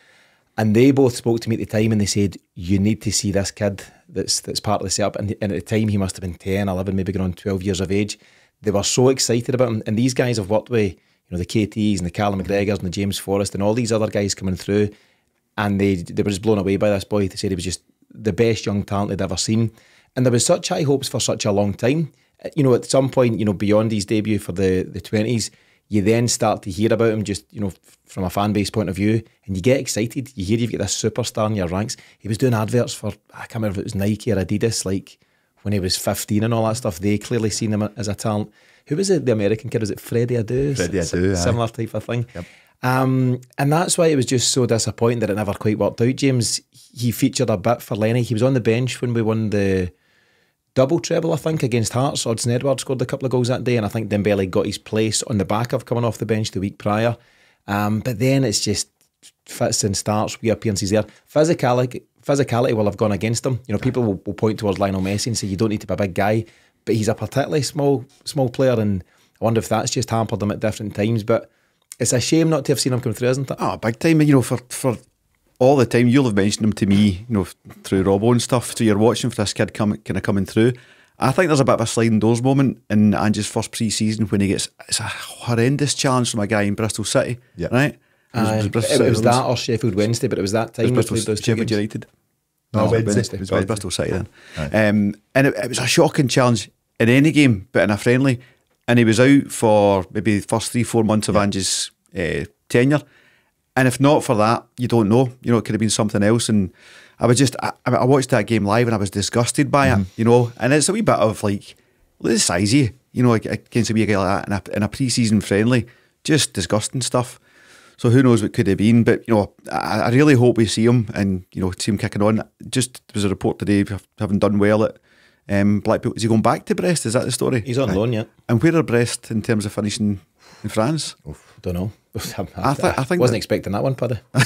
And they both spoke to me at the time and they said, you need to see this kid that's part of the setup. And at the time, he must have been 10, 11, maybe going on 12 years of age. They were so excited about him. And these guys have worked with the KTs and the Callum McGregors and the James Forrest and all these other guys coming through. And they were just blown away by this boy. They said he was just the best young talent they'd ever seen. And there was such high hopes for such a long time. At some point, beyond his debut for the 20s, you then start to hear about him just, from a fan base point of view, and you get excited. You hear you've got this superstar in your ranks. He was doing adverts for, I can't remember if it was Nike or Adidas, like when he was 15 and all that stuff. They clearly seen him as a talent. Who was it, the American kid? Was it Freddie Adu? Freddie Adu, similar type of thing. Yep. And that's why it was just so disappointing that it never quite worked out. James, he featured a bit for Lenny. He was on the bench when we won the double treble, I think, against Hearts. Odson Edwards scored a couple of goals that day, and I think Dembele got his place on the back of coming off the bench the week prior. But then it's just fits and starts, wee appearances there. Physicality physicality will have gone against him. You know, people will point towards Lionel Messi and say you don't need to be a big guy, but he's a particularly small player, and I wonder if that's just hampered him at different times. But it's a shame not to have seen him come through, isn't it? Oh, big time. You know, for all the time you'll have mentioned him to me, you know, through Robbo and stuff. So you're watching for this kid kind of coming through. I think there's a bit of a sliding doors moment in Ange's first pre-season when it's a horrendous challenge from a guy in Bristol City, right? It was that or Sheffield Wednesday, but it was that time. It was Sheffield United. No, Wednesday. It was Bristol City then. And it was a shocking challenge in any game, but in a friendly. And he was out for maybe the first 3-4 months of Ange's tenure. And if not for that, you don't know. You know, it could have been something else. And I was just, I watched that game live and I was disgusted by it, you know. And it's a wee bit of like, look at the size of you know, against a wee guy like that in a pre-season friendly. Just disgusting stuff. So who knows what could have been. But, you know, I really hope we see him and, you know, see him kicking on. Just, there was a report today, having done well at Blackpool. Is he going back to Brest? Is that the story? He's on loan, yeah. And where are Brest in terms of finishing in France? Don't know. I think wasn't expecting that one, Paddy. I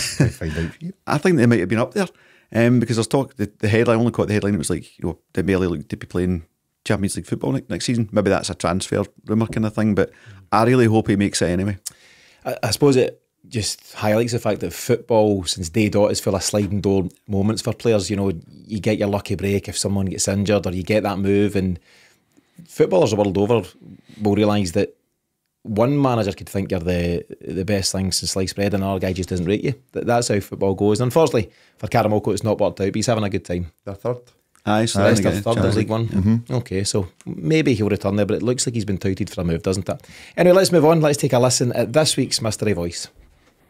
think they might have been up there because there's talk. The headline, I only caught the headline. It was like, you know, they merely look to be playing Champions League football next season. Maybe that's a transfer rumour kind of thing, but I really hope he makes it anyway. I suppose it just highlights the fact that football since day dot is full of sliding door moments for players. You know, you get your lucky break if someone gets injured or you get that move, and footballers the world over will realise that one manager could think you're the best thing since sliced bread and another guy just doesn't rate you. That's how football goes. And unfortunately for Karamoko, it's not worked out, but he's having a good time. They're third. Aye, so they're third in League One. Okay, so maybe he'll return there, but it looks like he's been touted for a move, doesn't it? Anyway, let's move on. Let's take a listen at this week's Mystery Voice.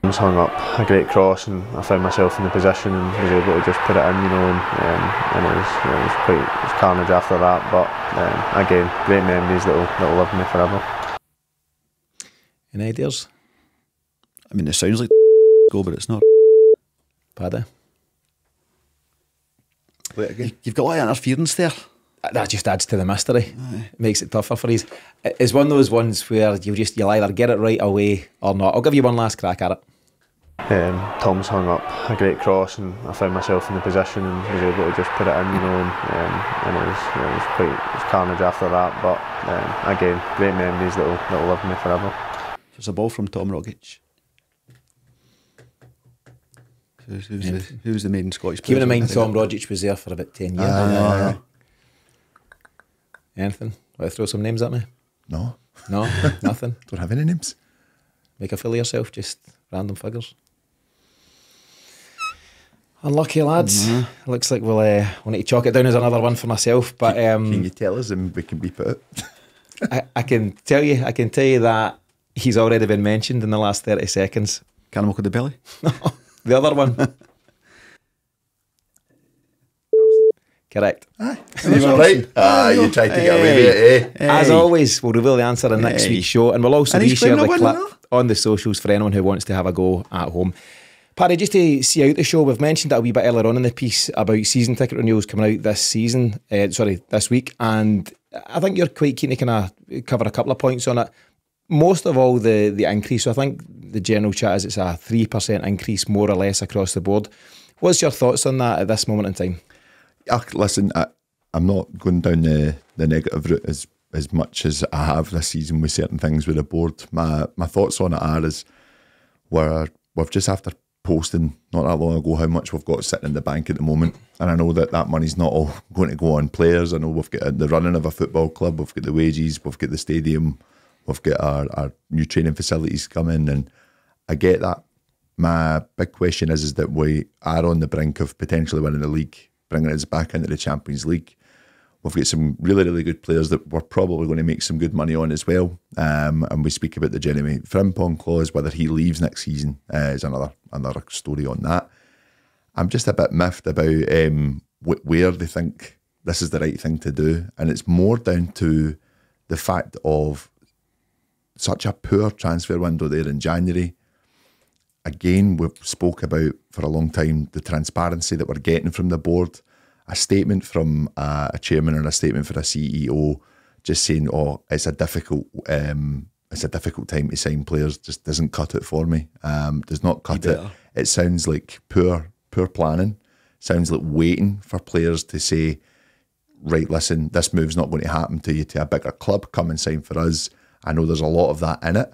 I was hung up a great cross and I found myself in the position and was able to just put it in, you know, and it was carnage after that. But again, great memories that'll live with me forever. Any ideas? I mean, it sounds like go, but it's not. Paddy? Play it again. You've got a lot of interference there. That just adds to the mystery. It makes it tougher for you. It's one of those ones where you'll either get it right away or not. I'll give you one last crack at it. Tom's hung up a great cross and I found myself in the position and was able to just put it in, you know, and it was carnage after that. But again, great memories that'll live with me forever. It's a ball from Tom Rogic. Who's the main Scottish player? Keeping in mind Tom Rogic was there for about 10 years. Anything? Want to throw some names at me? No. No? Nothing? Don't have any names. Make a fool of yourself, just random figures. Unlucky lads. Looks like we'll need to chalk it down as another one for myself. But can you tell us and we can beep it out? I can tell you that he's already been mentioned in the last 30 seconds. Karamoko the belly? No, the other one. Correct. Aye. You were right. You tried to get away with it, As always, we'll reveal the answer in next week's show, and we'll also reshare the clip on the socials for anyone who wants to have a go at home. Paddy, just to see out the show, we've mentioned that a wee bit earlier on in the piece about season ticket renewals coming out this week, and I think you're quite keen to kind of cover a couple of points on it. Most of all, the increase. So I think the general chat is it's a 3% increase, more or less, across the board. What's your thoughts on that at this moment in time? Listen, I'm not going down the negative route as much as I have this season with certain things with the board. My thoughts on it are we've just after posting not that long ago how much we've got sitting in the bank at the moment, and I know that money's not all going to go on players. I know we've got the running of a football club, we've got the wages, we've got the stadium, we've got our new training facilities coming, and I get that. My big question is that we are on the brink of potentially winning the league, bringing us back into the Champions League. We've got some really, really good players that we're probably going to make some good money on as well. And we speak about the Jeremy Frimpong clause, whether he leaves next season is another story on that. I'm just a bit miffed about where they think this is the right thing to do. And it's more down to the fact of such a poor transfer window there in January. Again, we've spoke about for a long time the transparency that we're getting from the board. A statement from a chairman and a statement for a CEO just saying, "Oh, it's a difficult time to sign players." Just doesn't cut it for me. Does not cut it. It sounds like poor planning. sounds like waiting for players to say, right, listen, this move's not going to happen to you to a bigger club, come and sign for us. I know there's a lot of that in it,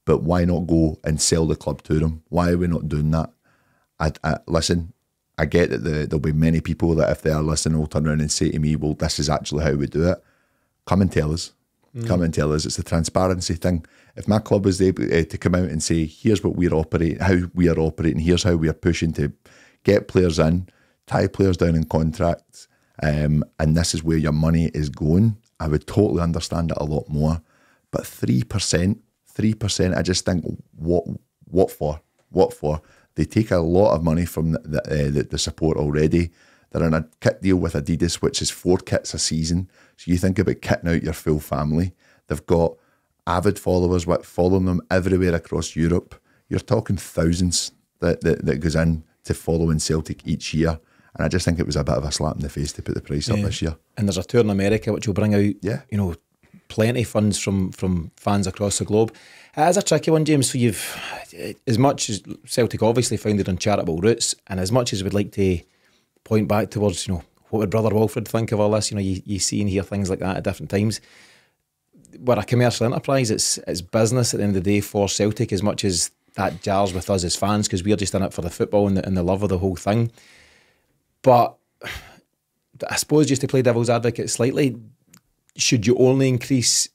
but why not go and sell the club to them? Why are we not doing that? Listen, I get that there'll be many people that if they are listening will turn around and say to me, well, this is actually how we do it. Come and tell us. Come and tell us. It's the transparency thing. If my club is able to come out and say, here's what we're operating, how we are operating, here's how we are pushing to get players in, tie players down in contracts, and this is where your money is going, I would totally understand it a lot more. But 3%, I just think, what for? What for? They take a lot of money from the support already. They're in a kit deal with Adidas, which is 4 kits a season. So you think about kitting out your full family. They've got avid followers following them everywhere across Europe. You're talking thousands that goes in to following Celtic each year. And I just think it was a bit of a slap in the face to put the price up this year. And there's a tour in America which will bring out, plenty of funds from fans across the globe. It is a tricky one, James. So you've, as much as Celtic obviously founded on charitable roots, and as much as we'd like to point back towards, what would Brother Wilfred think of all this? You see and hear things like that at different times. We're a commercial enterprise. It's business at the end of the day for Celtic, as much as that jars with us as fans, because we're just in it for the football and the love of the whole thing. But I suppose, just to play devil's advocate slightly, should you only increase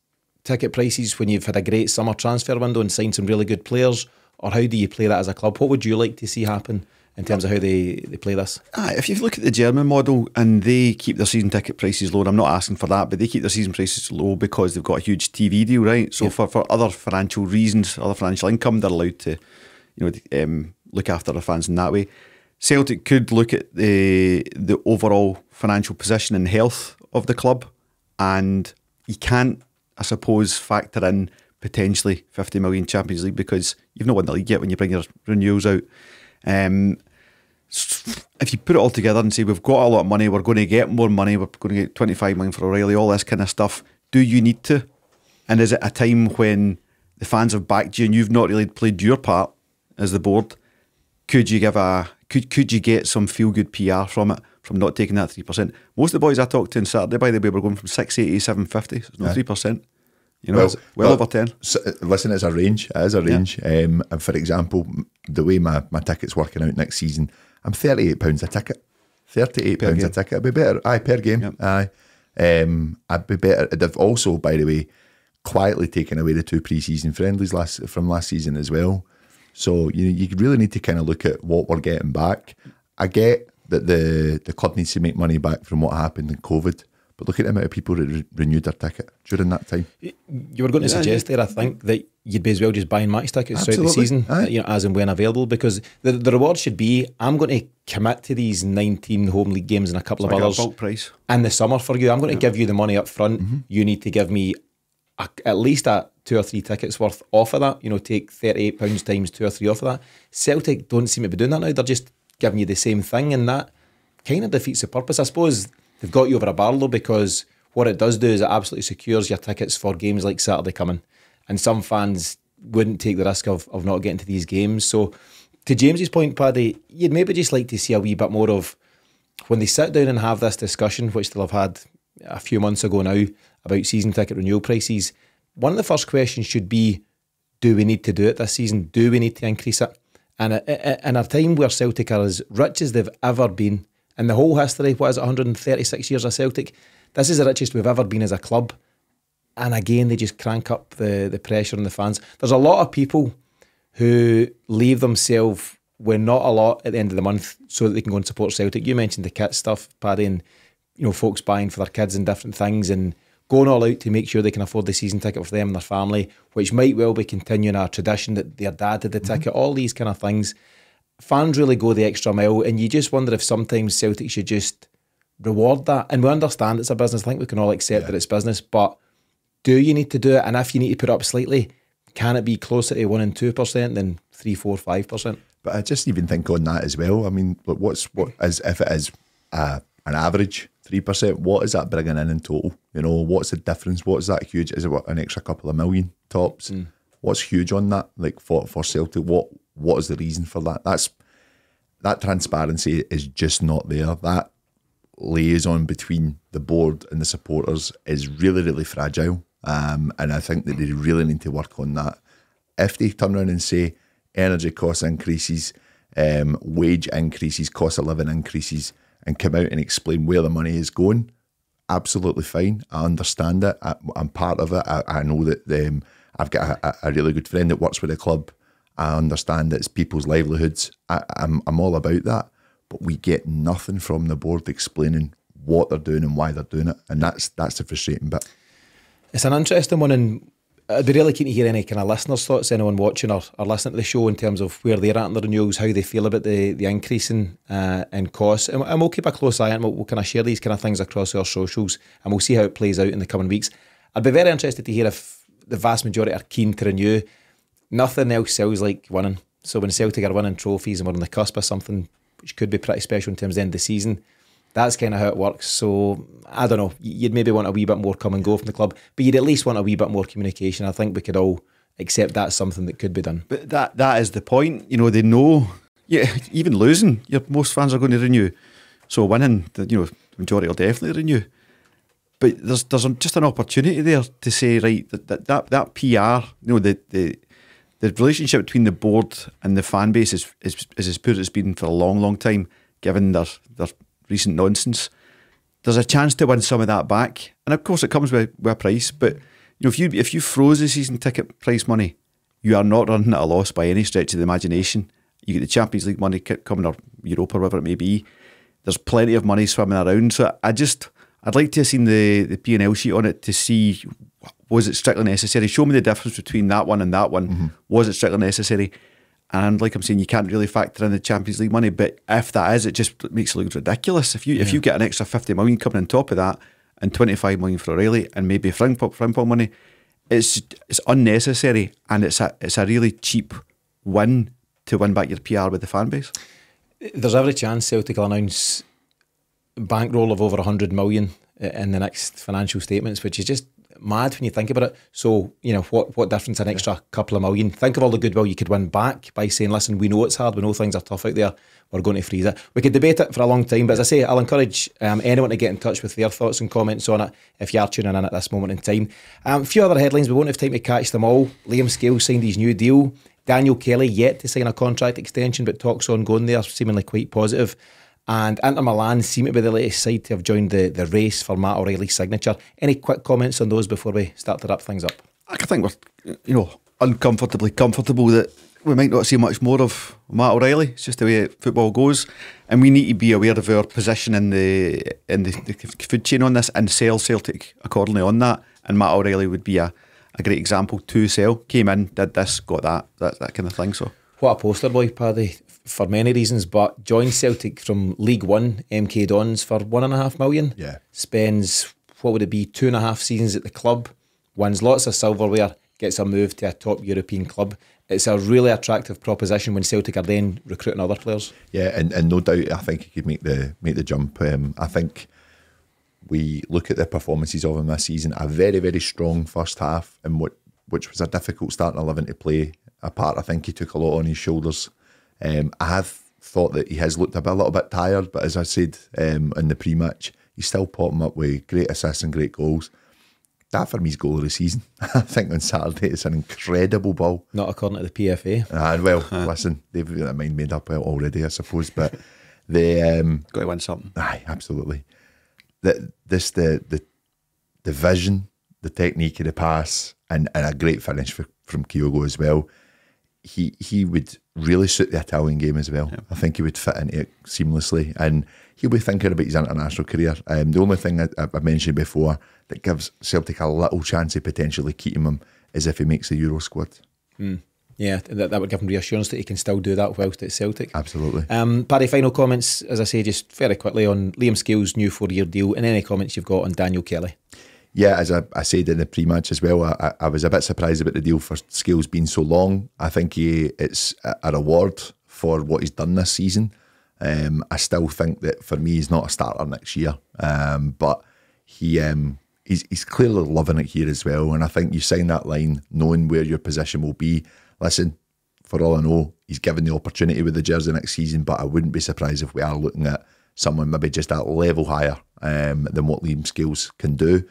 ticket prices when you've had a great summer transfer window and signed some really good players? Or how do you play that as a club? What would you like to see happen in terms of how they play this? If you look at the German model, and they keep their season ticket prices low, and I'm not asking for that, but they keep their season prices low because they've got a huge TV deal, right? So for other financial reasons, other financial income, they're allowed to look after their fans in that way. Celtic could look at the overall financial position and health of the club, and you can't, I suppose, factor in potentially 50 million Champions League because you've not won the league yet when you bring your renewals out. If you put it all together and say we've got a lot of money, we're going to get more money, we're going to get 25 million for O'Reilly, all this kind of stuff, do you need to? And is it a time when the fans have backed you and you've not really played your part as the board? Could you give could you get some feel good PR from it, from not taking that 3%? Most of the boys I talked to on Saturday, by the way, were going from 680 to 750, so it's not 3%. It's well over 10. So, listen, it's a range. It is a range. And for example, the way my ticket's working out next season, I'm £38 a ticket. £38 a ticket. I'd be better. Per game. Yep. I'd be better. They've also, by the way, quietly taken away the 2 pre-season friendlies from last season as well. So you really need to kind of look at what we're getting back. I get that the club needs to make money back from what happened in COVID, but look at the amount of people that renewed their ticket during that time. You were going to suggest there, I think, that you'd be as well just buying match tickets throughout the season, as and when available, because the reward should be, I'm going to commit to these 19 home league games and a couple of others bulk price in the summer for you. I'm going to give you the money up front. You need to give me at least 2 or 3 tickets worth off of that. Take £38 times 2 or 3 off of that. Celtic don't seem to be doing that now. They're just giving you the same thing, and that kind of defeats the purpose. I suppose they've got you over a barrel though, because what it does do is it absolutely secures your tickets for games like Saturday coming, and some fans wouldn't take the risk of not getting to these games. So to James's point, Paddy, you'd maybe just like to see a wee bit more of, when they sit down and have this discussion, which they'll have had a few months ago now, about season ticket renewal prices, one of the first questions should be, do we need to do it this season? Do we need to increase it? And in a time where Celtic are as rich as they've ever been, in the whole history, 136 years of Celtic, this is the richest we've ever been as a club. And again, they just crank up the pressure on the fans. There's a lot of people who leave themselves with not a lot at the end of the month so that they can go and support Celtic. You mentioned the kit stuff, Paddy, and folks buying for their kids and different things and going all out to make sure they can afford the season ticket for them and their family, which might well be continuing our tradition that their dad had the ticket, all these kind of things. Fans really go the extra mile, and you just wonder if sometimes Celtic should just reward that. And we understand it's a business. I think we can all accept that it's business, but do you need to do it? And if you need to put it up slightly, can it be closer to 1% and 2% than 3%, 4%, 5%? But I just even think on that as well. I mean, if it is an average 3%, what is that bringing in total? What's the difference? What is that huge? Is it an extra couple of million tops? What's huge on that? Like for Celtic, what is the reason for that? that transparency is just not there. That liaison between the board and the supporters is really, really fragile. And I think that they really need to work on that. If they turn around and say energy cost increases, wage increases, cost of living increases, and come out and explain where the money is going, absolutely fine. I understand it. I'm part of it. I know that I've got a really good friend that works with the club. I understand it's people's livelihoods. I'm all about that. But we get nothing from the board explaining what they're doing and why they're doing it. And that's the frustrating bit. It's an interesting one, and I'd be really keen to hear any kind of listeners' thoughts, anyone watching or listening to the show, in terms of where they're at in the renewals, how they feel about the increase in costs. And we'll keep a close eye on it. We'll kind of share these kind of things across our socials, and we'll see how it plays out in the coming weeks. I'd be very interested to hear if the vast majority are keen to renew. Nothing else sells like winning. So when Celtic are winning trophies and we're on the cusp of something which could be pretty special in terms of the end of the season, that's kind of how it works. So I don't know, you'd maybe want a wee bit more come and go from the club, but you'd at least want a wee bit more communication. I think we could all accept that's something that could be done. But that is the point. You know, they know, yeah, even losing, most fans are going to renew. So winning, the majority will definitely renew. But there's just an opportunity there to say, right, that PR, the relationship between the board and the fan base is as poor as it's been for a long, long time, given their recent nonsense. There's a chance to win some of that back, and of course it comes with a price. But if you froze the season ticket price money, you are not running at a loss by any stretch of the imagination. You get the Champions League money coming, or Europa, whatever it may be. There's plenty of money swimming around. So I'd like to have seen the P&L sheet on it to see, was it strictly necessary? Show me the difference between that one and that one. Mm-hmm. Was it strictly necessary? And like I'm saying, you can't really factor in the Champions League money, but if that is, it just makes it look ridiculous. If you get an extra 50 million coming on top of that, and 25 million for O'Reilly, and maybe Frimpong money, it's unnecessary, and it's a really cheap win to win back your PR with the fan base. There's every chance Celtic will announce a bankroll of over 100 million in the next financial statements, which is just mad when you think about it. So, what difference an extra couple of million? Think of all the goodwill you could win back by saying, listen, we know it's hard, we know things are tough out there, we're going to freeze it. We could debate it for a long time, but as I say, I'll encourage anyone to get in touch with their thoughts and comments on it if you are tuning in at this moment in time. A few other headlines, we won't have time to catch them all. Liam Scales signed his new deal. Daniel Kelly yet to sign a contract extension, but talks ongoing there, seemingly quite positive. And Inter Milan seem to be the latest side to have joined the race for Matt O'Reilly's signature. Any quick comments on those before we start to wrap things up? I think we're, uncomfortably comfortable that we might not see much more of Matt O'Reilly. It's just the way football goes, and we need to be aware of our position in the food chain on this and sell Celtic accordingly on that. And Matt O'Reilly would be a great example to sell. Came in, did this, got that kind of thing. So what a poster boy, Paddy, for many reasons, but joined Celtic from League One, MK Dons, for $1.5 million. Yeah. Spends, what would it be, 2.5 seasons at the club, wins lots of silverware, gets a move to a top European club. It's a really attractive proposition when Celtic are then recruiting other players. Yeah, and no doubt, I think he could make the jump. I think we look at the performances of him this season, a very, very strong first half, and which was a difficult starting 11 to play. Apart, I think he took a lot on his shoulders. I have thought that he has looked a little bit tired, but as I said in the pre-match, he's still popping up with great assists and great goals. That for me is goal of the season. I think on Saturday it's an incredible ball. Not according to the PFA. Listen, they've got their mind made up already, I suppose. But they got to win something. Aye, absolutely. The vision, the technique of the pass, and a great finish from Kyogo as well. He would really suit the Italian game as well. Yeah. I think he would fit into it seamlessly, and he'll be thinking about his international career. The only thing I mentioned before that gives Celtic a little chance of potentially keeping him is if he makes the Euro squad. Yeah, that would give him reassurance that he can still do that whilst at Celtic. Absolutely. Paddy, final comments, as I say, just very quickly on Liam Scales' new 4-year deal, and any comments you've got on Daniel Kelly. Yeah, as I said in the pre-match as well, I was a bit surprised about the deal for Scales being so long. I think it's a reward for what he's done this season. I still think that for me, he's not a starter next year, but he's clearly loving it here as well. And I think you sign that line knowing where your position will be. Listen, for all I know, he's given the opportunity with the jersey next season, but I wouldn't be surprised if we are looking at someone maybe just that level higher than what Liam Scales can do.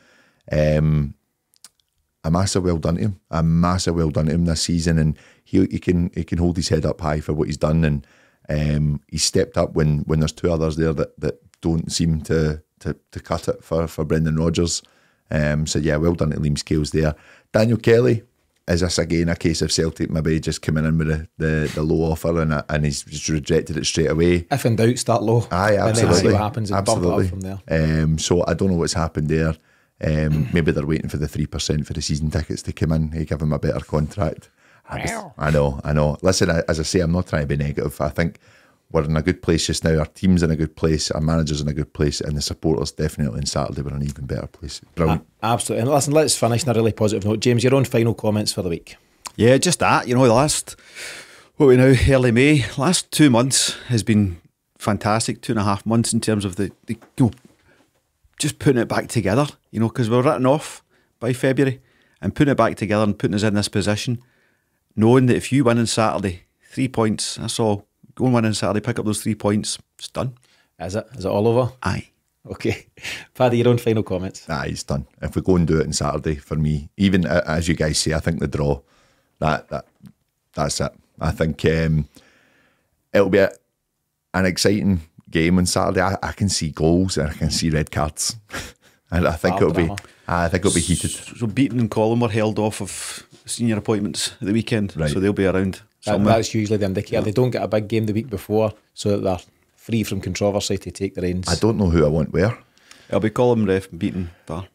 A massive well done to him. A massive well done to him this season, and he can hold his head up high for what he's done, and he's stepped up when there's two others there that don't seem to cut it for Brendan Rodgers. So yeah, well done to Liam Scales there. Daniel Kelly, is this again a case of Celtic maybe just coming in with the low offer and he's just rejected it straight away? If in doubt, start low. Aye, absolutely. And then see what happens and bump it up from there. So I don't know what's happened there. Maybe they're waiting for the 3% for the season tickets to come in. They give him a better contract. I know. Listen, as I say, I'm not trying to be negative. I think we're in a good place just now. Our team's in a good place. Our manager's in a good place. And the supporters definitely on Saturday were in an even better place. Brilliant. Absolutely. And listen, let's finish on a really positive note. James, your own final comments for the week. Yeah, just that. The last, what we now, early May, last 2 months has been fantastic. 2.5 months in terms of the just putting it back together, because we were written off by February, and putting it back together and putting us in this position, knowing that if you win on Saturday, 3 points, that's all. Go and win on Saturday, pick up those 3 points, it's done. Is it all over? Aye. Okay. Paddy, your own final comments. Aye, it's done. If we go and do it on Saturday, for me, even as you guys say, I think the draw, that's it. I think it'll be an exciting game on Saturday. I can see goals and I can see red cards, and I think it'll be heated. So Beaton and Colin were held off of senior appointments at the weekend, right. So they'll be around. That's usually the indicator. They don't get a big game the week before, so that they're free from controversy to take the reins. I don't know who I want where. It'll be Colin, ref, Beaton, Bar.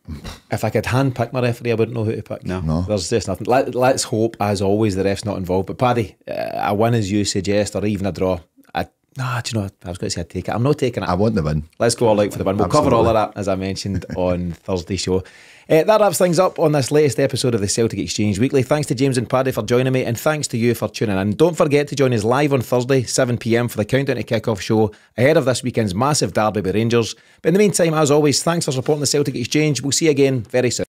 If I could hand pick my referee, I wouldn't know who to pick. No. There's just nothing. Let's hope, as always, the ref's not involved. But Paddy, a win as you suggest, or even a draw. Do you know, I was going to say I'd take it. I'm not taking it. I want the win. Let's go all out for the win. We'll cover all of that, as I mentioned, on Thursday's show. That wraps things up on this latest episode of the Celtic Exchange Weekly. Thanks to James and Paddy for joining me, and thanks to you for tuning in. Don't forget to join us live on Thursday, 7 PM for the Countdown to Kick-Off show ahead of this weekend's massive derby with Rangers. But in the meantime, as always, thanks for supporting the Celtic Exchange. We'll see you again very soon.